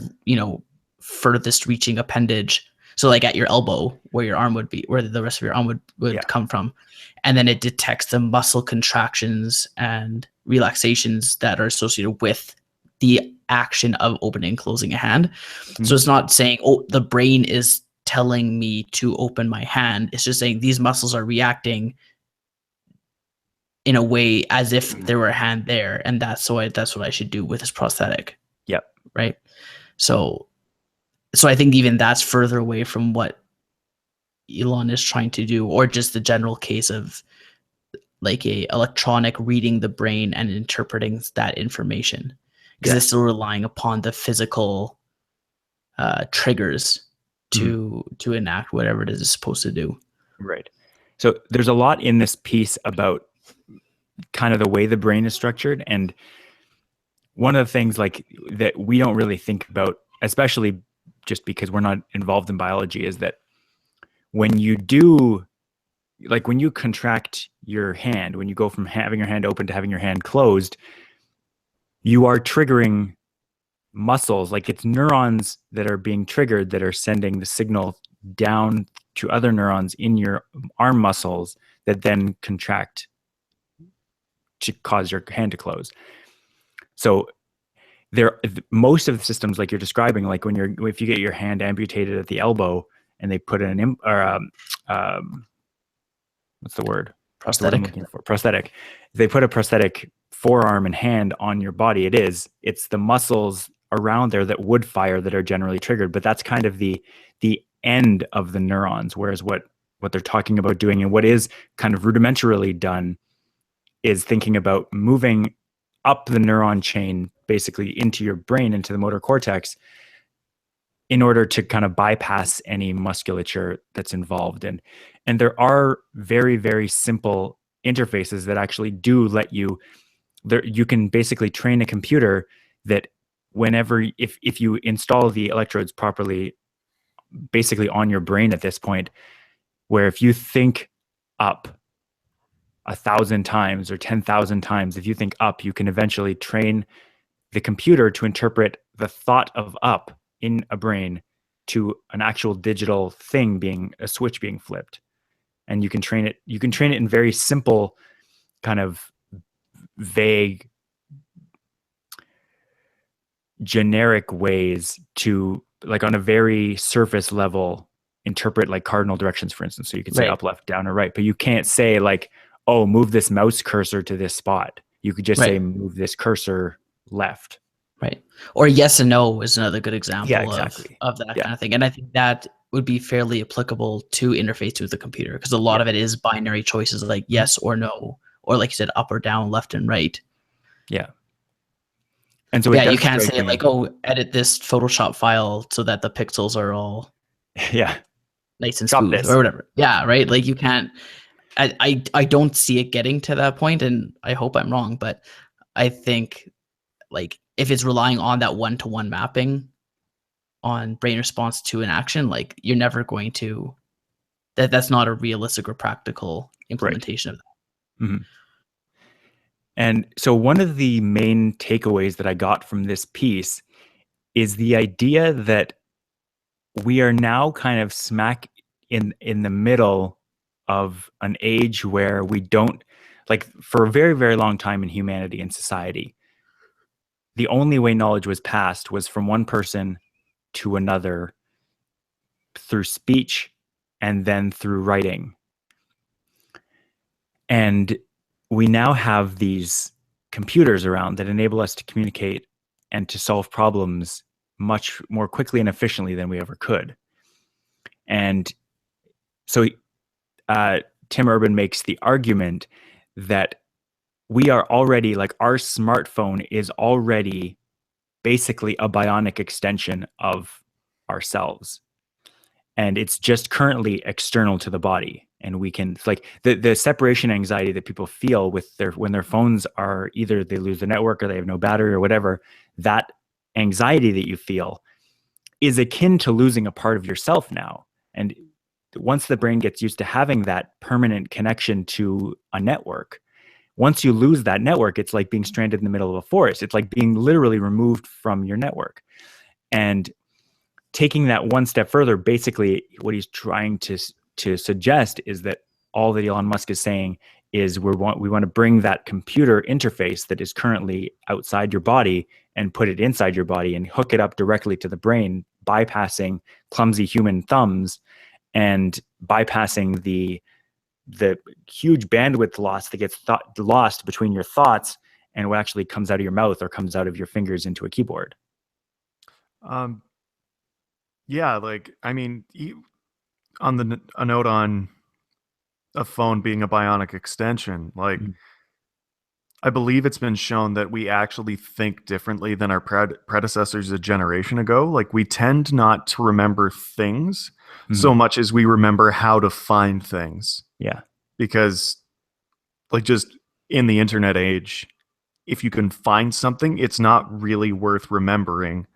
furthest reaching appendage. So like at your elbow where your arm would be, where the rest of your arm would come from. And then it detects the muscle contractions and relaxations that are associated with the action of opening and closing a hand. So it's not saying, oh, the brain is telling me to open my hand. It's just saying these muscles are reacting in a way as if there were a hand there. And that's what I should do with this prosthetic. Yep. Right. So I think even that's further away from what Elon is trying to do, or just the general case of like a electronic reading the brain and interpreting that information, because it's still relying upon the physical triggers to enact whatever it is supposed to do. Right. So there's a lot in this piece about kind of the way the brain is structured. And one of the things like that we don't really think about, especially just because we're not involved in biology, is that when you contract your hand, when you go from having your hand open to having your hand closed, you are triggering muscles. Like it's neurons that are being triggered that are sending the signal down to other neurons in your arm muscles that then contract to cause your hand to close. So most of the systems like you're describing, like if you get your hand amputated at the elbow and they put what's the word? Prosthetic. I'm looking for. Prosthetic. They put a prosthetic forearm and hand on your body. It's the muscles around there that would fire that are generally triggered, but that's kind of the end of the neurons. Whereas what they're talking about doing and what is kind of rudimentarily done is thinking about moving up the neuron chain basically into your brain, into the motor cortex, in order to kind of bypass any musculature that's involved. And there are very, very simple interfaces that actually do let you can basically train a computer that whenever, if you install the electrodes properly, basically on your brain at this point, where if you think up 1,000 times or 10,000 times, if you think up, you can eventually train the computer to interpret the thought of up in a brain to an actual digital thing, being a switch being flipped. And you can train it in very simple, kind of vague, generic ways to, like, on a very surface level, interpret like cardinal directions, for instance. So you can say up, left, down, or right, but you can't say like, oh, move this mouse cursor to this spot. You could just say move this cursor left. Right. Or yes and no is another good example exactly. of that Yeah. kind of thing. And I think that would be fairly applicable to interface with the computer because a lot of it is binary choices like yes or no, or like you said, up or down, left and right. Yeah. And so Yeah, it you does can't strike say me, like, oh, edit this Photoshop file so that the pixels are all yeah, nice and chop smooth this. or whatever. Yeah, right. Like you can't. I don't see it getting to that point, and I hope I'm wrong, but I think like if it's relying on that one-to-one mapping on brain response to an action, like you're never going to that's not a realistic or practical implementation of that. Mhm. And so one of the main takeaways that I got from this piece is the idea that we are now kind of smack in the middle of an age where we don't, like, for a very, very long time in humanity and society, the only way knowledge was passed was from one person to another through speech and then through writing. And we now have these computers around that enable us to communicate and to solve problems much more quickly and efficiently than we ever could. And so Tim Urban makes the argument that we are already, like, our smartphone is already basically a bionic extension of ourselves. And it's just currently external to the body. And we can, like, the separation anxiety that people feel with when their phones are either they lose the network or they have no battery or whatever, that anxiety that you feel is akin to losing a part of yourself now. And once the brain gets used to having that permanent connection to a network, once you lose that network, it's like being stranded in the middle of a forest. It's like being literally removed from your network. And taking that one step further, basically what he's trying to suggest is that all that Elon Musk is saying is we want to bring that computer interface that is currently outside your body and put it inside your body and hook it up directly to the brain, bypassing clumsy human thumbs and bypassing the huge bandwidth loss that gets lost between your thoughts and what actually comes out of your mouth or comes out of your fingers into a keyboard. Yeah, like, I mean, on a note on a phone being a bionic extension, like, I believe it's been shown that we actually think differently than our predecessors a generation ago. Like, we tend not to remember things so much as we remember how to find things. Yeah. Because, like, just in the internet age, if you can find something, it's not really worth remembering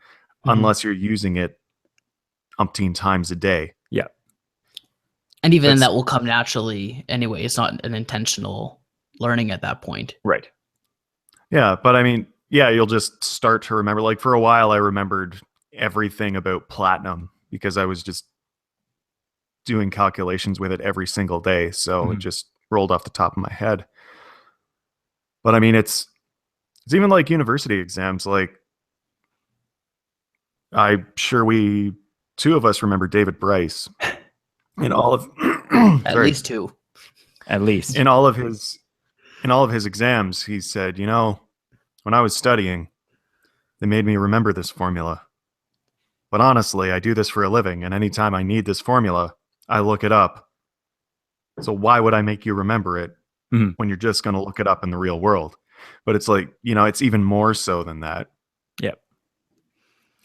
unless you're using it umpteen times a day. Yeah. And even then that will come naturally anyway. It's not an intentional learning at that point. Right. Yeah, but I mean, yeah, you'll just start to remember. Like, for a while, I remembered everything about platinum because I was just doing calculations with it every single day. So it just rolled off the top of my head. But I mean, it's even like university exams. Like, I'm sure two of us remember David Bryce in all of At least two. At least. In all of his exams, he said, you know, when I was studying, they made me remember this formula. But honestly, I do this for a living, and anytime I need this formula, I look it up. So why would I make you remember it when you're just going to look it up in the real world? But it's like, you know, it's even more so than that. Yep.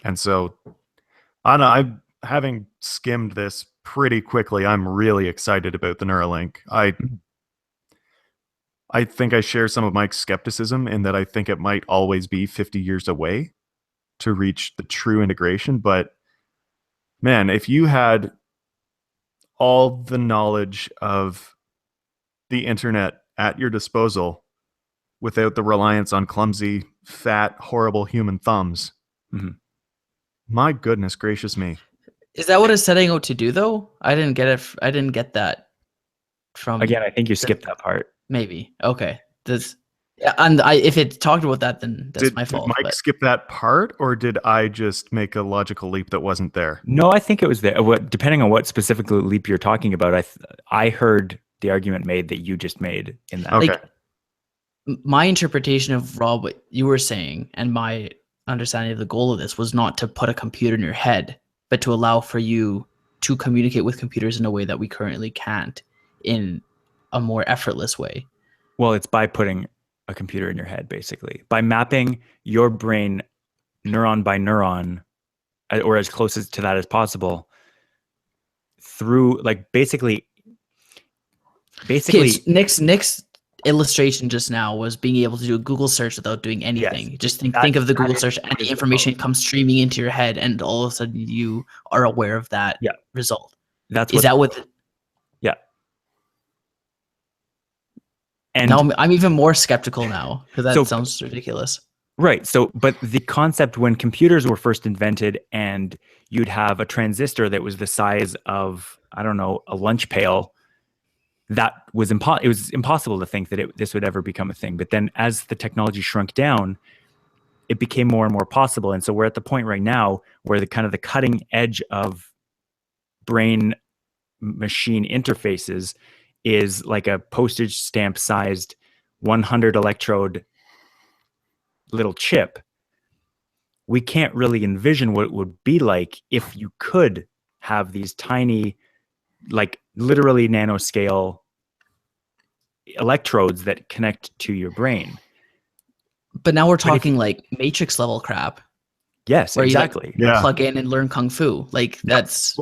And so, I don't know, I'm having skimmed this pretty quickly. I'm really excited about the Neuralink. I think I share some of Mike's skepticism in that I think it might always be 50 years away to reach the true integration. But man, if you had all the knowledge of the internet at your disposal without the reliance on clumsy, fat, horrible human thumbs, my goodness gracious me. Is that what it's setting out to do, though? I didn't get it. I didn't get that from. Again, I think you skipped that part. Maybe. Okay. And if it talked about that, then that's my fault. Did Mike skip that part, or did I just make a logical leap that wasn't there? No, I think it was there. Depending on what specific leap you're talking about, I heard the argument made that you just made in that. Okay. Like, my interpretation of Rob, what you were saying, and my understanding of the goal of this was not to put a computer in your head, but to allow for you to communicate with computers in a way that we currently can't, in a more effortless way. Well, it's by putting a computer in your head, basically, by mapping your brain neuron by neuron, or as close to that as possible, through like basically. Okay, Nick's illustration just now was being able to do a Google search without doing anything. Yes, Just think of the Google is search, and what the is information proposed. comes streaming into your head, and all of a sudden you are aware of that Yeah. result. That's Is that what? Yeah. And No, I'm even more skeptical now because that sounds ridiculous. Right. So, but the concept when computers were first invented and you'd have a transistor that was the size of, I don't know, a lunch pail, that was it was impossible to think that this would ever become a thing. But then as the technology shrunk down, it became more and more possible. And so we're at the point right now where the kind of the cutting edge of brain machine interfaces is like a postage stamp sized 100 electrode little chip. We can't really envision what it would be like if you could have these tiny, like literally nanoscale electrodes that connect to your brain. But now we're talking like Matrix level crap. Yes, where exactly. You like plug in and learn kung fu. Like that's.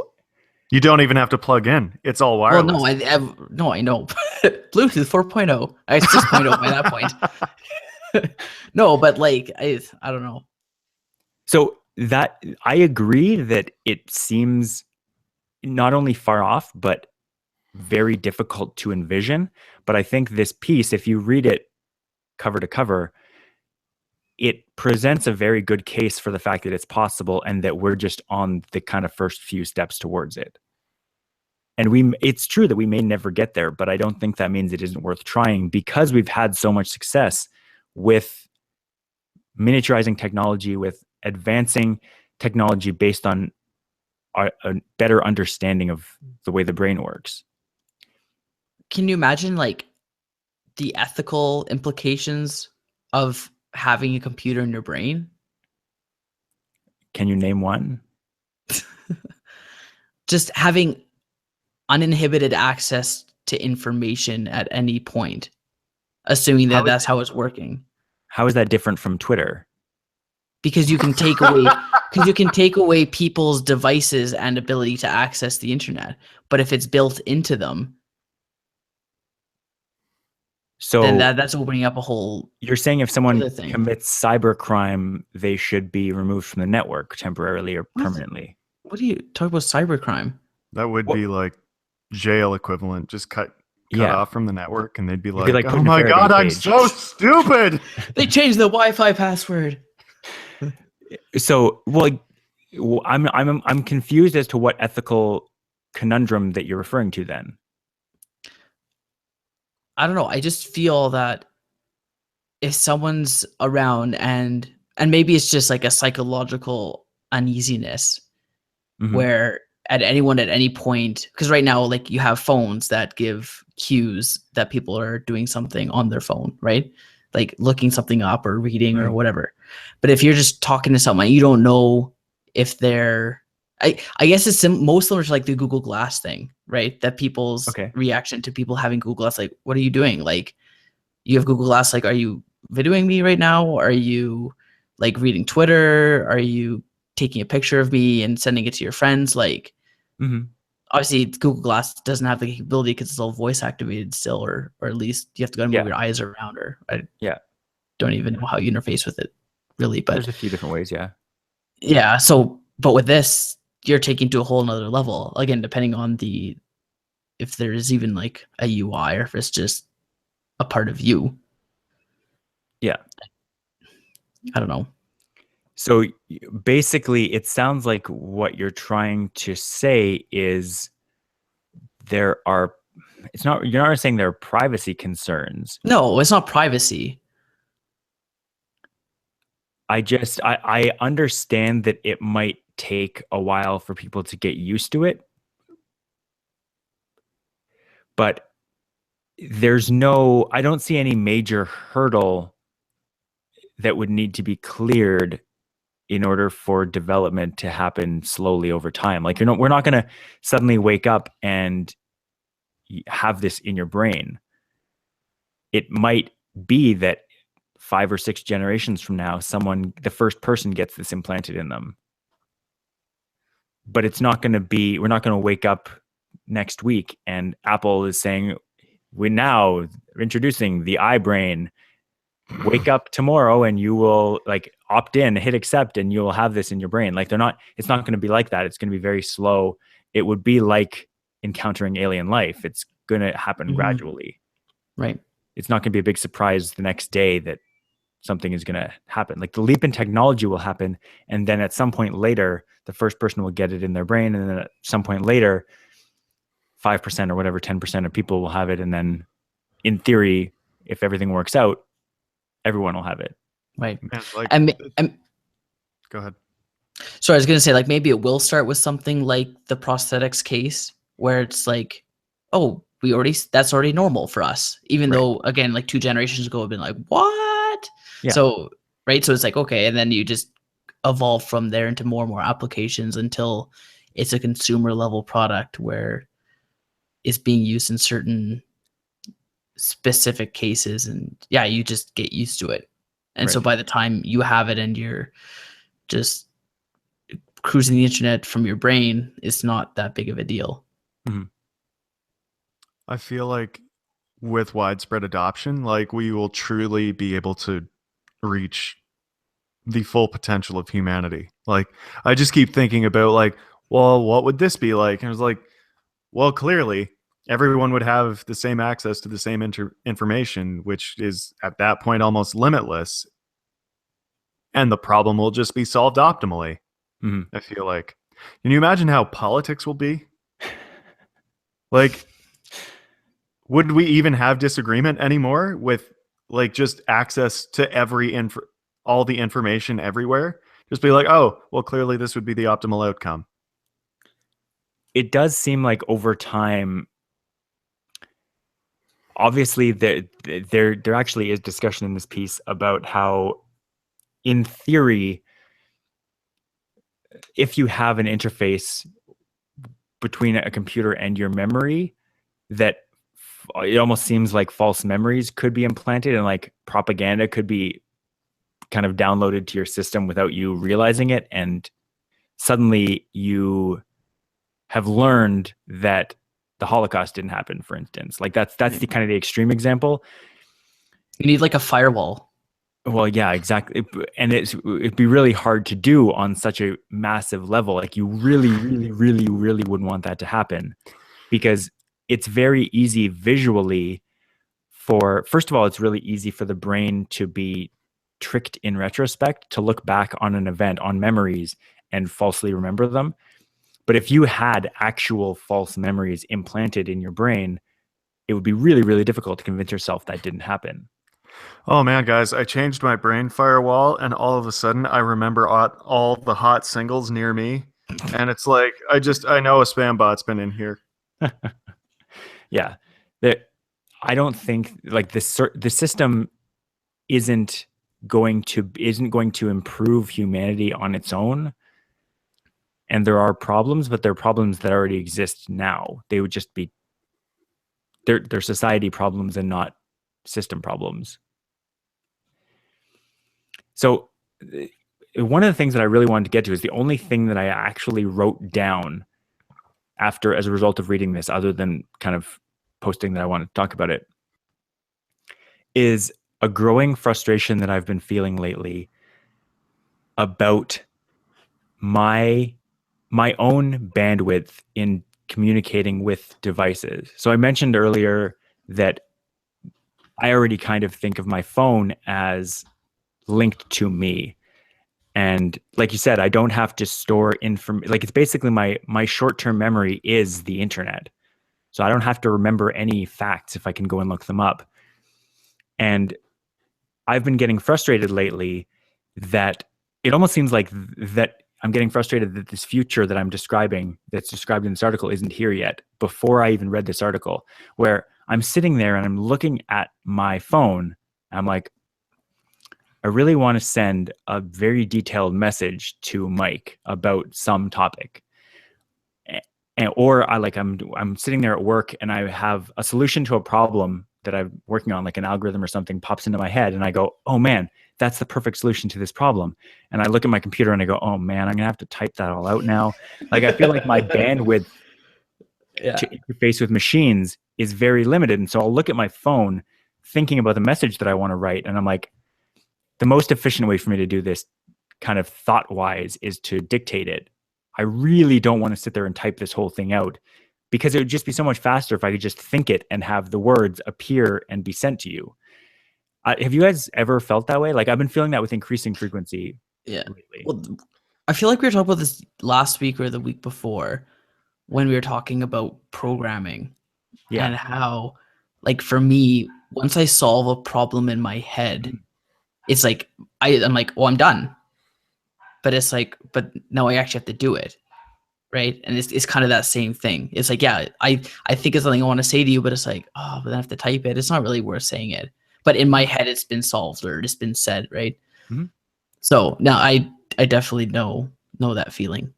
You don't even have to plug in. It's all wireless. Well, no, I know. Bluetooth 4.0. It's 6.0 by that point. No, but like I don't know. So that I agree that it seems not only far off, but very difficult to envision. But I think this piece, if you read it cover to cover, it presents a very good case for the fact that it's possible and that we're just on the kind of first few steps towards it. And it's true that we may never get there, but I don't think that means it isn't worth trying because we've had so much success with miniaturizing technology, with advancing technology based on a better understanding of the way the brain works. Can you imagine like the ethical implications of having a computer in your brain? Can you name one? Just having uninhibited access to information at any point, assuming that that's how it's working. How is that different from Twitter? Because you can take away people's devices and ability to access the internet. But if it's built into them, so then that's opening up a whole. You're saying if someone commits cybercrime, they should be removed from the network temporarily or permanently. What do you talk about cybercrime? That would be like jail equivalent. Just cut off from the network, and they'd be like "Oh my god, I'm so stupid." They changed the Wi-Fi password. So, I'm confused as to what ethical conundrum that you're referring to. Then, I don't know. I just feel that if someone's around and maybe it's just like a psychological uneasiness, where at any point, because right now, like you have phones that give cues that people are doing something on their phone, right? Like looking something up or reading or whatever. But if you're just talking to someone, you don't know if they're, I guess it's most similar to like the Google Glass thing, right? That people's reaction to people having Google Glass, like, what are you doing? Like, you have Google Glass, like, are you videoing me right now? Are you like reading Twitter? Are you taking a picture of me and sending it to your friends? Like, obviously Google Glass doesn't have the capability because it's all voice activated still, or at least you have to go and move your eyes around, or I don't even know how you interface with it really, but there's a few different ways. Yeah. So, but with this, you're taking to a whole nother level again, depending on if there is even like a UI or if it's just a part of you. Yeah. I don't know. So basically, it sounds like what you're trying to say is you're not saying there are privacy concerns. No, it's not privacy. I understand that it might take a while for people to get used to it, but I don't see any major hurdle that would need to be cleared in order for development to happen slowly over time. Like we're not going to suddenly wake up and have this in your brain. It might be that 5 or 6 generations from now, the first person gets this implanted in them. But it's not going to be, we're not going to wake up next week and Apple is saying, we're now introducing the iBrain. Wake up tomorrow and you will like opt in, hit accept, and you'll have this in your brain. Like it's not going to be like that. It's going to be very slow. It would be like encountering alien life. It's going to happen gradually. Right. It's not going to be a big surprise the next day that something is going to happen. Like the leap in technology will happen. And then at some point later, the first person will get it in their brain. And then at some point later, 5% or whatever, 10% of people will have it. And then in theory, if everything works out, everyone will have it. Right. Man, like, go ahead. So I was going to say, like, maybe it will start with something like the prosthetics case where it's like, oh, that's already normal for us. Even though, again, like 2 generations ago, have been like, what? Yeah. So, right. So it's like, okay. And then you just evolve from there into more and more applications until it's a consumer level product where it's being used in certain specific cases. And yeah, you just get used to it. And so by the time you have it and you're just cruising the internet from your brain, it's not that big of a deal. Mm-hmm. I feel like with widespread adoption, like we will truly be able to reach the full potential of humanity. Like I just keep thinking about like, well, what would this be like? And it was like, well, clearly everyone would have the same access to the same information, which is at that point almost limitless. And the problem will just be solved optimally. I feel like. Can you imagine how politics will be? Like, would we even have disagreement anymore with like just access to all the information everywhere? Just be like, oh, well, clearly this would be the optimal outcome. It does seem like over time, obviously there actually is discussion in this piece about how, in theory, if you have an interface between a computer and your memory, that it almost seems like false memories could be implanted and like propaganda could be kind of downloaded to your system without you realizing it. And suddenly you have learned that the Holocaust didn't happen, for instance. Like that's the kind of the extreme example. You need like a firewall. Well, yeah, exactly. And it'd be really hard to do on such a massive level. Like you really, really, really, really wouldn't want that to happen, because it's very easy visually first of all, it's really easy for the brain to be tricked in retrospect, to look back on an event, on memories, and falsely remember them. But if you had actual false memories implanted in your brain, it would be really, really difficult to convince yourself that didn't happen. Oh man, guys, I changed my brain firewall and all of a sudden I remember all the hot singles near me. And it's like, I know a spam bot's been in here. Yeah. I don't think like the system isn't going to improve humanity on its own. And there are problems, but there are problems that already exist now. They would just be they're society problems and not system problems. So one of the things that I really wanted to get to is the only thing that I actually wrote down as a result of reading this, other than kind of posting that I wanted to talk about it, is a growing frustration that I've been feeling lately about my own bandwidth in communicating with devices. So I mentioned earlier that I already kind of think of my phone as linked to me. And like you said, I don't have to store information. Like it's basically my short-term memory is the internet. So I don't have to remember any facts if I can go and look them up. And I've been getting frustrated lately that it almost seems like that I'm getting frustrated that this future that I'm describing, that's described in this article, isn't here yet, before I even read this article, where I'm sitting there and I'm looking at my phone. I'm like, I really want to send a very detailed message to Mike about some topic. Or I'm sitting there at work and I have a solution to a problem that I'm working on, like an algorithm or something pops into my head and I go, oh man, that's the perfect solution to this problem. And I look at my computer and I go, oh man, I'm gonna have to type that all out now. Like I feel like my bandwidth to interface with machines is very limited. And so I'll look at my phone thinking about the message that I want to write. And I'm like, the most efficient way for me to do this kind of thought wise is to dictate it. I really don't want to sit there and type this whole thing out because it would just be so much faster if I could just think it and have the words appear and be sent to you. Have you guys ever felt that way? Like I've been feeling that with increasing frequency. Yeah. Lately. Well, I feel like we were talking about this last week or the week before when we were talking about programming and how, like for me, once I solve a problem in my head, it's like, I'm like, oh, I'm done. But it's like, but now I actually have to do it. Right. And it's kind of that same thing. It's like, yeah, I think it's something I want to say to you, but it's like, oh, but then I have to type it. It's not really worth saying it. But in my head, it's been solved or it's been said. Right. Mm-hmm. So now I definitely know that feeling.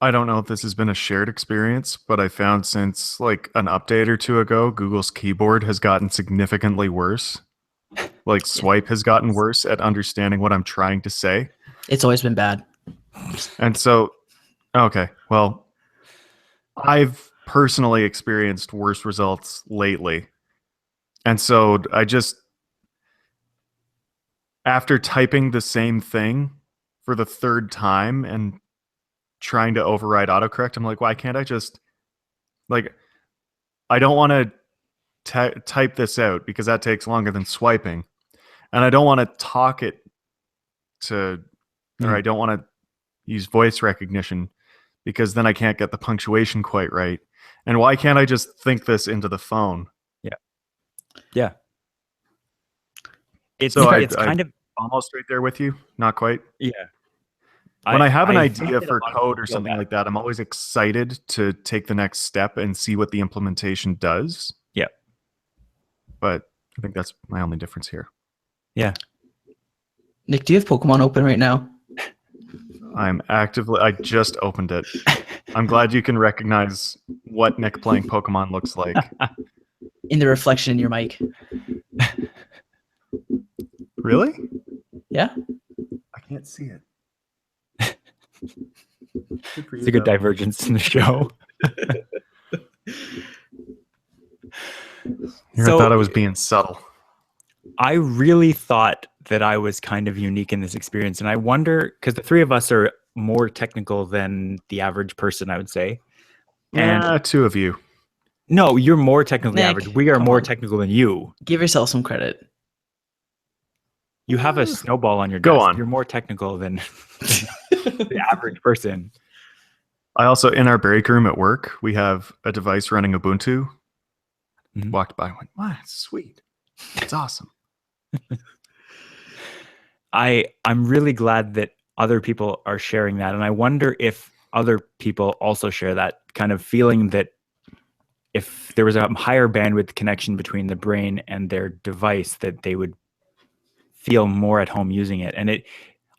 I don't know if this has been a shared experience, but I found since like an update or two ago, Google's keyboard has gotten significantly worse. Like swipe has gotten worse at understanding what I'm trying to say. It's always been bad. And so, okay, well, I've personally experienced worse results lately. And so I just, after typing the same thing for the third time and trying to override autocorrect, I'm like, why can't I just, like, I don't want to type this out because that takes longer than swiping. And I don't want to talk it to, or I don't want to use voice recognition because then I can't get the punctuation quite right. And why can't I just think this into the phone? Yeah. It's kind of almost right there with you. Not quite. Yeah. When I have an idea for code or something like that, I'm always excited to take the next step and see what the implementation does. Yeah. But I think that's my only difference here. Yeah. Nick, do you have Pokemon open right now? I just opened it. I'm glad you can recognize what Nick playing Pokemon looks like. In the reflection in your mic. Really? Yeah. I can't see it. It's a good divergence in the show. I thought I was being subtle. I really thought that I was kind of unique in this experience. And I wonder, because the three of us are more technical than the average person, I would say. And two of you. No, you're more technical than average. We are more technical than you. Give yourself some credit. You have a snowball on your desk. Go on. You're more technical than the average person. I also, in our break room at work, we have a device running Ubuntu. Mm-hmm. Walked by and went, wow, it's sweet. It's awesome. I'm really glad that other people are sharing that. And I wonder if other people also share that kind of feeling that if there was a higher bandwidth connection between the brain and their device, that they would feel more at home using it. And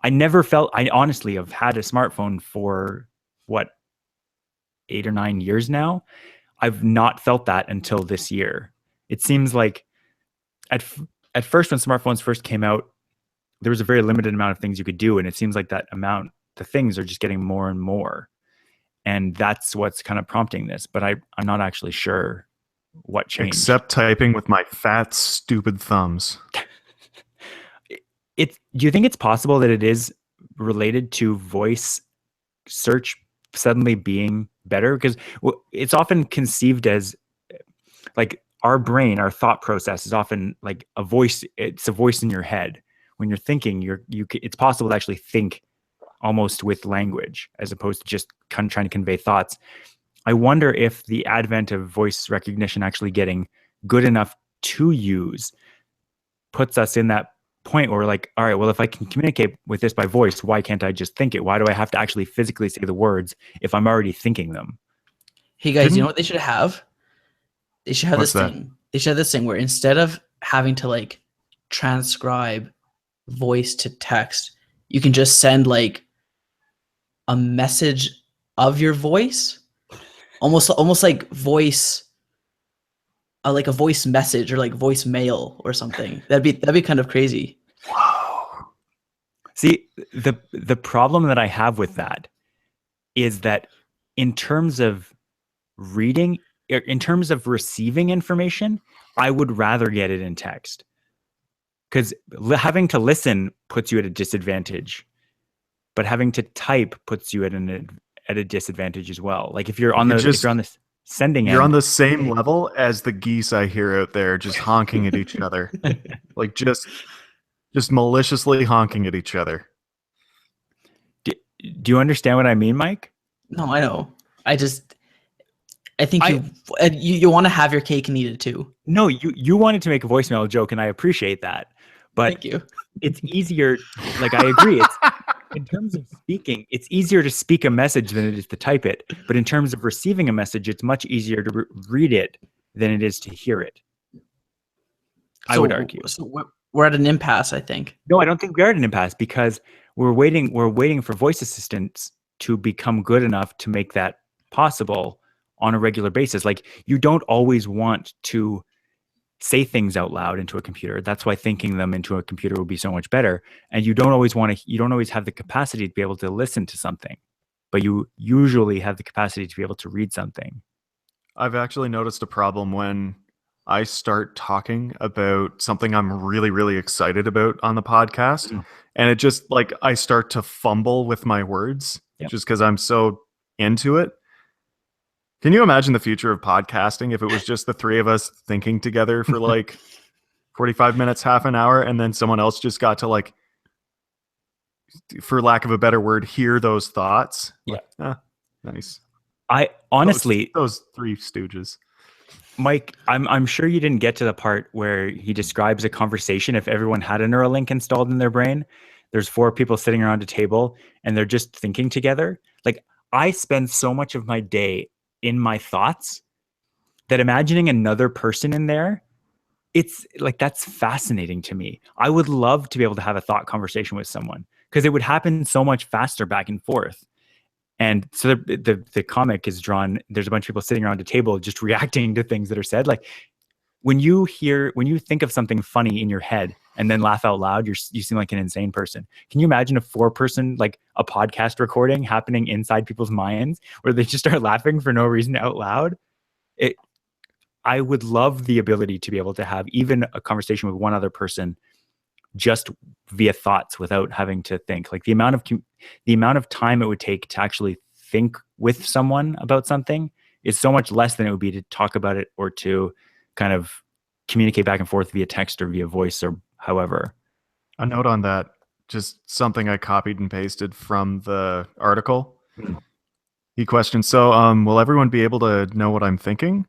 I honestly have had a smartphone for 8 or 9 years now. I've not felt that until this year. It seems like at first when smartphones first came out, there was a very limited amount of things you could do. And it seems like the things are just getting more and more. And that's what's kind of prompting this. But I'm not actually sure what changed. Except typing with my fat, stupid thumbs. Do you think it's possible that it is related to voice search suddenly being better? Because it's often conceived as like our brain, our thought process is often like a voice. It's a voice in your head. When you're thinking, it's possible to actually think almost with language as opposed to just trying to convey thoughts. I wonder if the advent of voice recognition actually getting good enough to use puts us in that point where we're like, all right, well, if I can communicate with this by voice, why can't I just think it? Why do I have to actually physically say the words if I'm already thinking them? Hey guys, you know what they should have? They should have What's this thing. They should have this thing where instead of having to like transcribe voice to text, you can just send like a message of your voice, almost like voice, like a voice message or like voice mail or something. That'd be kind of crazy. Wow. See, the problem that I have with that is that in terms of reading, in terms of receiving information, I would rather get it in text, because having to listen puts you at a disadvantage, but having to type puts you at a disadvantage as well. Like if you're on the sending You're end, on the same level as the geese I hear out there, just honking at each other, like just maliciously honking at each other. do you understand what I mean, Mike? No, I know. I think you want to have your cake and eat it too. No, you wanted to make a voicemail joke, and I appreciate that. But Thank you. It's easier. Like, I agree. It's in terms of speaking, it's easier to speak a message than it is to type it. But in terms of receiving a message, it's much easier to read it than it is to hear it. I would argue. So we're at an impasse, I think. No, I don't think we are at an impasse, because we're waiting for voice assistants to become good enough to make that possible on a regular basis. Like, you don't always want to say things out loud into a computer. That's why thinking them into a computer would be so much better. And you don't always have the capacity to be able to listen to something, but you usually have the capacity to be able to read something. I've actually noticed a problem when I start talking about something I'm really, really excited about on the podcast. Mm. And it just, like, I start to fumble with my words just because I'm so into it. Can you imagine the future of podcasting if it was just the three of us thinking together for like 45 minutes, half an hour, and then someone else just got to, like, for lack of a better word, hear those thoughts? Yeah. Like, nice. I honestly, those three stooges. Mike, I'm sure you didn't get to the part where he describes a conversation if everyone had a Neuralink installed in their brain. There's 4 people sitting around a table and they're just thinking together. Like, I spend so much of my day in my thoughts that imagining another person in there, it's like, that's fascinating to me. I would love to be able to have a thought conversation with someone, because it would happen so much faster back and forth. And so the comic is drawn. There's a bunch of people sitting around a table just reacting to things that are said. Like, when you think of something funny in your head and then laugh out loud, you seem like an insane person. Can you imagine a 4-person, like a podcast recording happening inside people's minds where they just start laughing for no reason out loud? I would love the ability to be able to have even a conversation with one other person just via thoughts without having to think. Like, the amount of time it would take to actually think with someone about something is so much less than it would be to talk about it or to kind of communicate back and forth via text or via voice or however. A note on that, just something I copied and pasted from the article. He questioned, so will everyone be able to know what I'm thinking?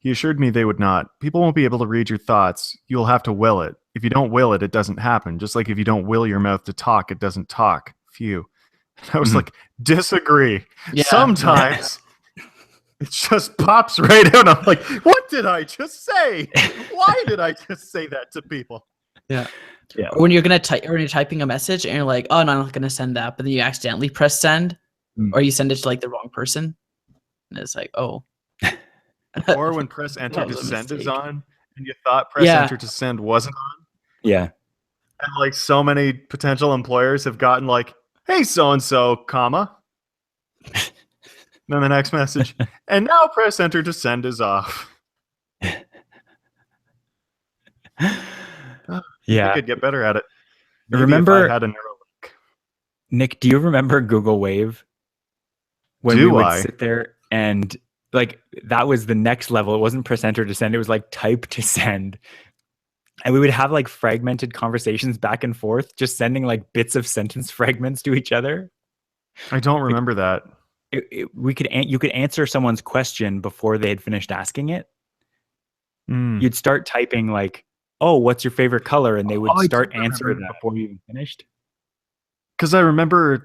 He assured me they would not. People won't be able to read your thoughts. You'll have to will it. If you don't will it, it doesn't happen. Just like if you don't will your mouth to talk, it doesn't talk. Phew. I was like, disagree. Yeah. Sometimes it just pops right out. I'm like, what did I just say? Why did I just say that to people? Yeah. Yeah. Or when you're typing a message and you're like, oh, no, I'm not gonna send that, but then you accidentally press send, or you send it to like the wrong person, and it's like, oh. Or when press enter to send is on, and you thought press enter to send wasn't on. Yeah. And like, so many potential employers have gotten like, hey, so and so, comma. Then the next message, and now press enter to send is off. Yeah, I could get better at it. Maybe remember, if I had a Neuralink. Nick, do you remember Google Wave? When we would sit there and like, that was the next level. It wasn't press enter to send. It was like type to send. And we would have like fragmented conversations back and forth, just sending like bits of sentence fragments to each other. I don't remember that. You could answer someone's question before they had finished asking it. You'd start typing like, oh, what's your favorite color? And they would start answering that before you even finished. Because I remember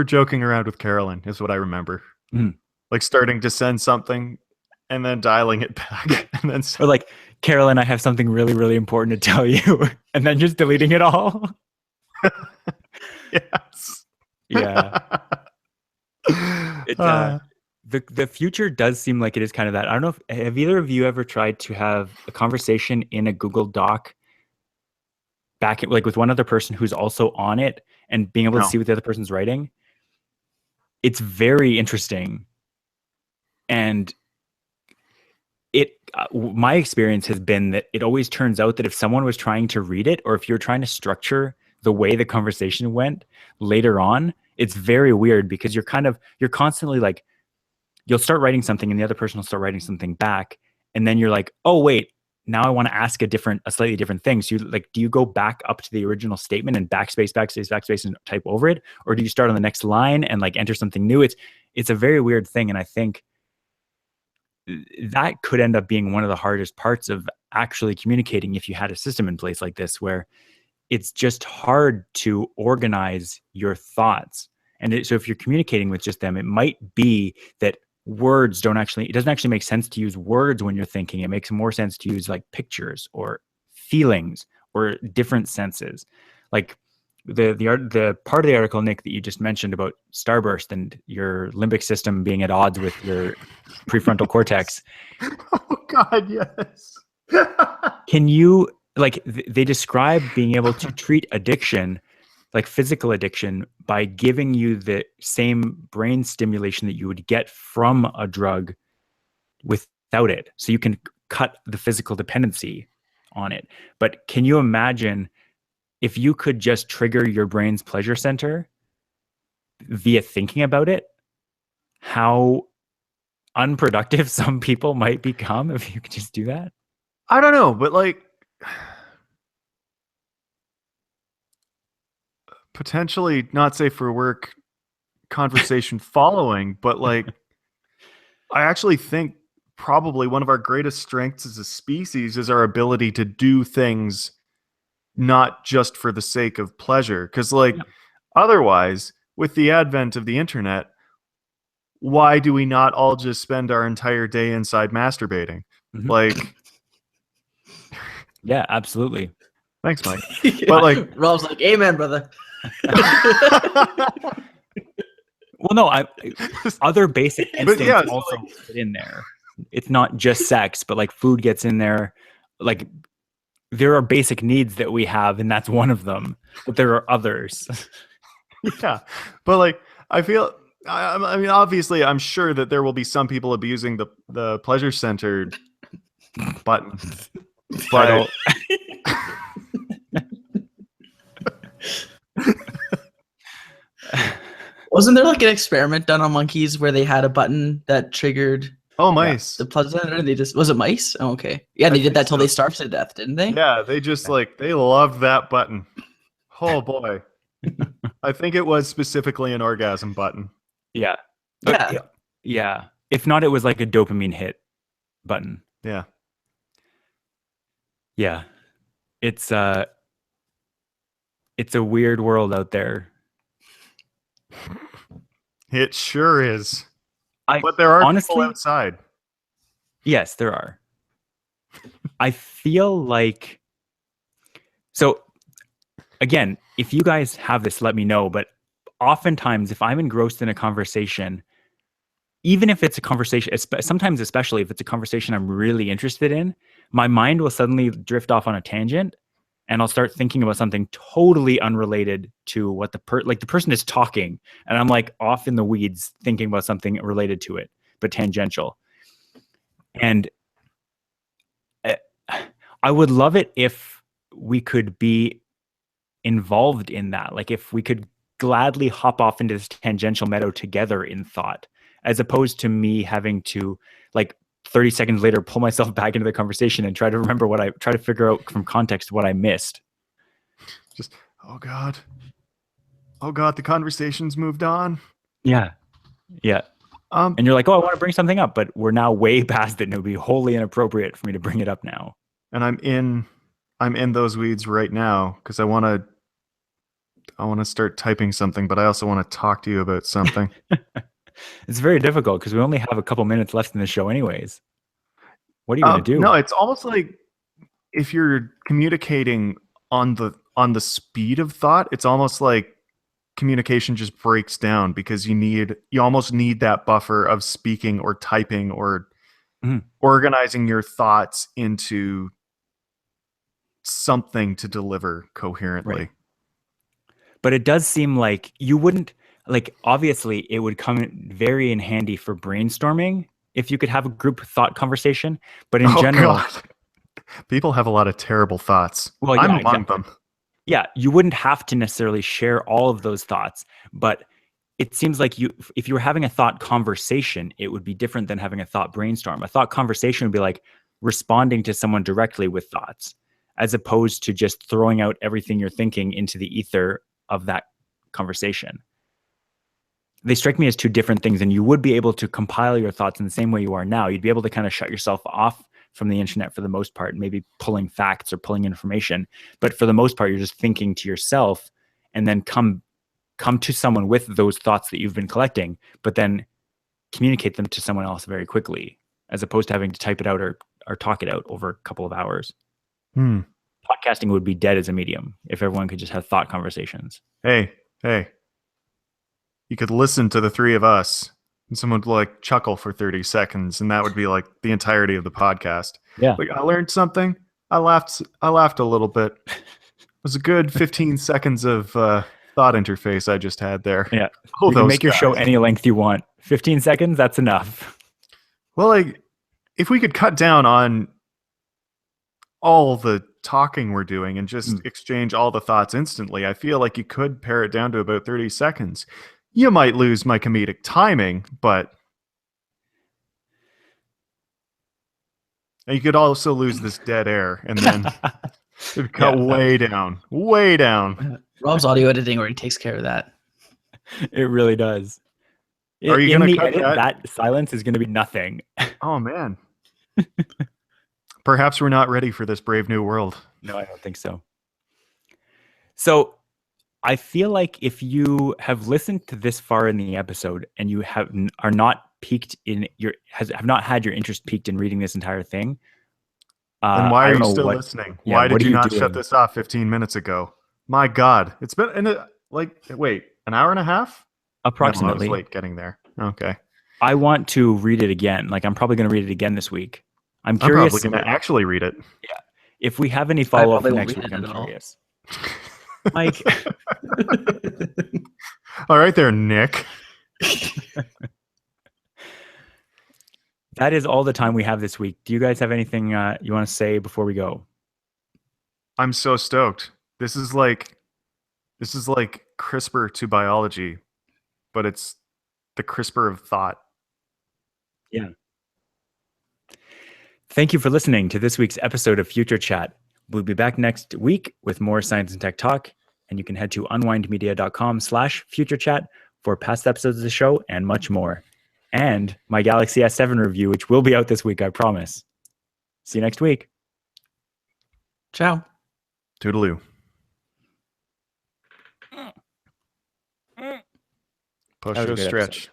joking around with Carolyn is what I remember. Like starting to send something and then dialing it back. And then or like, Carolyn, I have something really, really important to tell you. And then just deleting it all. Yes. Yeah. It, the future does seem like it is kind of that. I don't know have either of you ever tried to have a conversation in a Google Doc back like with one other person who's also on it and being able to see what the other person's writing? It's very interesting. And my experience has been that it always turns out that if someone was trying to read it, or if you're trying to structure the way the conversation went later on, it's very weird because you're constantly like, you'll start writing something and the other person will start writing something back. And then you're like, oh, wait, now I want to ask a slightly different thing. So do you go back up to the original statement and backspace and type over it? Or do you start on the next line and like enter something new? It's a very weird thing. And I think that could end up being one of the hardest parts of actually communicating if you had a system in place like this, where it's just hard to organize your thoughts. And so if you're communicating with just them, it might be that it doesn't actually make sense to use words when you're thinking. It makes more sense to use like pictures or feelings or different senses. Like the part of the article, Nick, that you just mentioned about starburst and your limbic system being at odds with your prefrontal cortex. Oh God, yes. Can you they describe being able to treat addiction, like physical addiction, by giving you the same brain stimulation that you would get from a drug without it. So you can cut the physical dependency on it. But can you imagine if you could just trigger your brain's pleasure center via thinking about it, how unproductive some people might become if you could just do that? I don't know, but like potentially not safe for work conversation following, but like I actually think probably one of our greatest strengths as a species is our ability to do things not just for the sake of pleasure. Because like otherwise, with the advent of the internet, why do we not all just spend our entire day inside masturbating? Mm-hmm. Like, yeah, absolutely. Thanks, Mike. But like, Rob's like, amen, brother. Well, no, other basic instincts also like, fit in there. It's not just sex, but like food gets in there. Like there are basic needs that we have, and that's one of them. But there are others. Yeah, but like I feel, I mean, obviously, I'm sure that there will be some people abusing the pleasure center button, but wasn't there like an experiment done on monkeys where they had a button that triggered mice the pleasure center? And was it mice? Oh, okay, yeah, they did that till they starved to death, didn't they? Yeah, they just like they loved that button. Oh boy. I think it was specifically an orgasm button. Yeah. Yeah. If not, it was like a dopamine hit button. Yeah. Yeah. It's a weird world out there. It sure is. But there are honestly people outside. Yes, there are. I feel like, so again, if you guys have this, let me know. But oftentimes, if I'm engrossed in a conversation, even if it's a conversation, sometimes especially if it's a conversation I'm really interested in, my mind will suddenly drift off on a tangent, and I'll start thinking about something totally unrelated to what the person is talking, and I'm like off in the weeds thinking about something related to it, but tangential. And I would love it if we could be involved in that. Like if we could gladly hop off into this tangential meadow together in thought, as opposed to me having to like 30 seconds later pull myself back into the conversation and try to figure out from context what I missed. Just, oh God, the conversation's moved on. Yeah. And you're like, oh, I want to bring something up, but we're now way past it, and it would be wholly inappropriate for me to bring it up now. And I'm in those weeds right now because I want to start typing something, but I also want to talk to you about something. It's very difficult because we only have a couple minutes left in the show anyways. What are you going to do? No, it's almost like if you're communicating on the speed of thought, it's almost like communication just breaks down because you almost need that buffer of speaking or typing or organizing your thoughts into something to deliver coherently. Right. But it does seem like you wouldn't, like, obviously it would come very in handy for brainstorming if you could have a group thought conversation. But in general, God. People have a lot of terrible thoughts. Well, I'm yeah, among exactly. them. Yeah, you wouldn't have to necessarily share all of those thoughts, but it seems like if you were having a thought conversation, it would be different than having a thought brainstorm. A thought conversation would be like responding to someone directly with thoughts, as opposed to just throwing out everything you're thinking into the ether of that conversation. They strike me as two different things, and you would be able to compile your thoughts in the same way you are now. You'd be able to kind of shut yourself off from the internet for the most part, maybe pulling facts or pulling information. But for the most part, you're just thinking to yourself and then come to someone with those thoughts that you've been collecting, but then communicate them to someone else very quickly, as opposed to having to type it out or talk it out over a couple of hours. Podcasting would be dead as a medium if everyone could just have thought conversations. Hey, you could listen to the three of us and someone would like chuckle for 30 seconds and that would be like the entirety of the podcast. Yeah. Like, I learned something. I laughed a little bit. It was a good 15 seconds of thought interface I just had there. Yeah. Oh, you can make your show any length you want. 15 seconds, that's enough. Well, like, if we could cut down on all the talking we're doing and just exchange all the thoughts instantly, I feel like you could pare it down to about 30 seconds. You might lose my comedic timing, but you could also lose this dead air, and then it would cut way down. Rob's audio editing already takes care of that. It really does. Are you going to cut edit, that silence is going to be nothing. Oh, man. Perhaps we're not ready for this brave new world. No, I don't think so. So I feel like if you have listened to this far in the episode and you are not piqued in have not had your interest piqued in reading this entire thing, then why are you still listening? Yeah, why did you not shut this off 15 minutes ago? My God, it's been an hour and a half? Approximately. No, I was late getting there. Okay. I want to read it again. Like, I'm probably going to read it again this week. I'm curious. I'm probably going to actually read it. Yeah. If we have any follow-up next week, I'm curious. Mike. All right there, Nick. That is all the time we have this week. Do you guys have anything you want to say before we go? I'm so stoked. This is like CRISPR to biology, but it's the CRISPR of thought. Yeah. Thank you for listening to this week's episode of Future Chat. We'll be back next week with more science and tech talk, and you can head to unwindmedia.com/futurechat for past episodes of the show and much more. And my Galaxy S7 review, which will be out this week, I promise. See you next week. Ciao. Toodaloo. Push or stretch.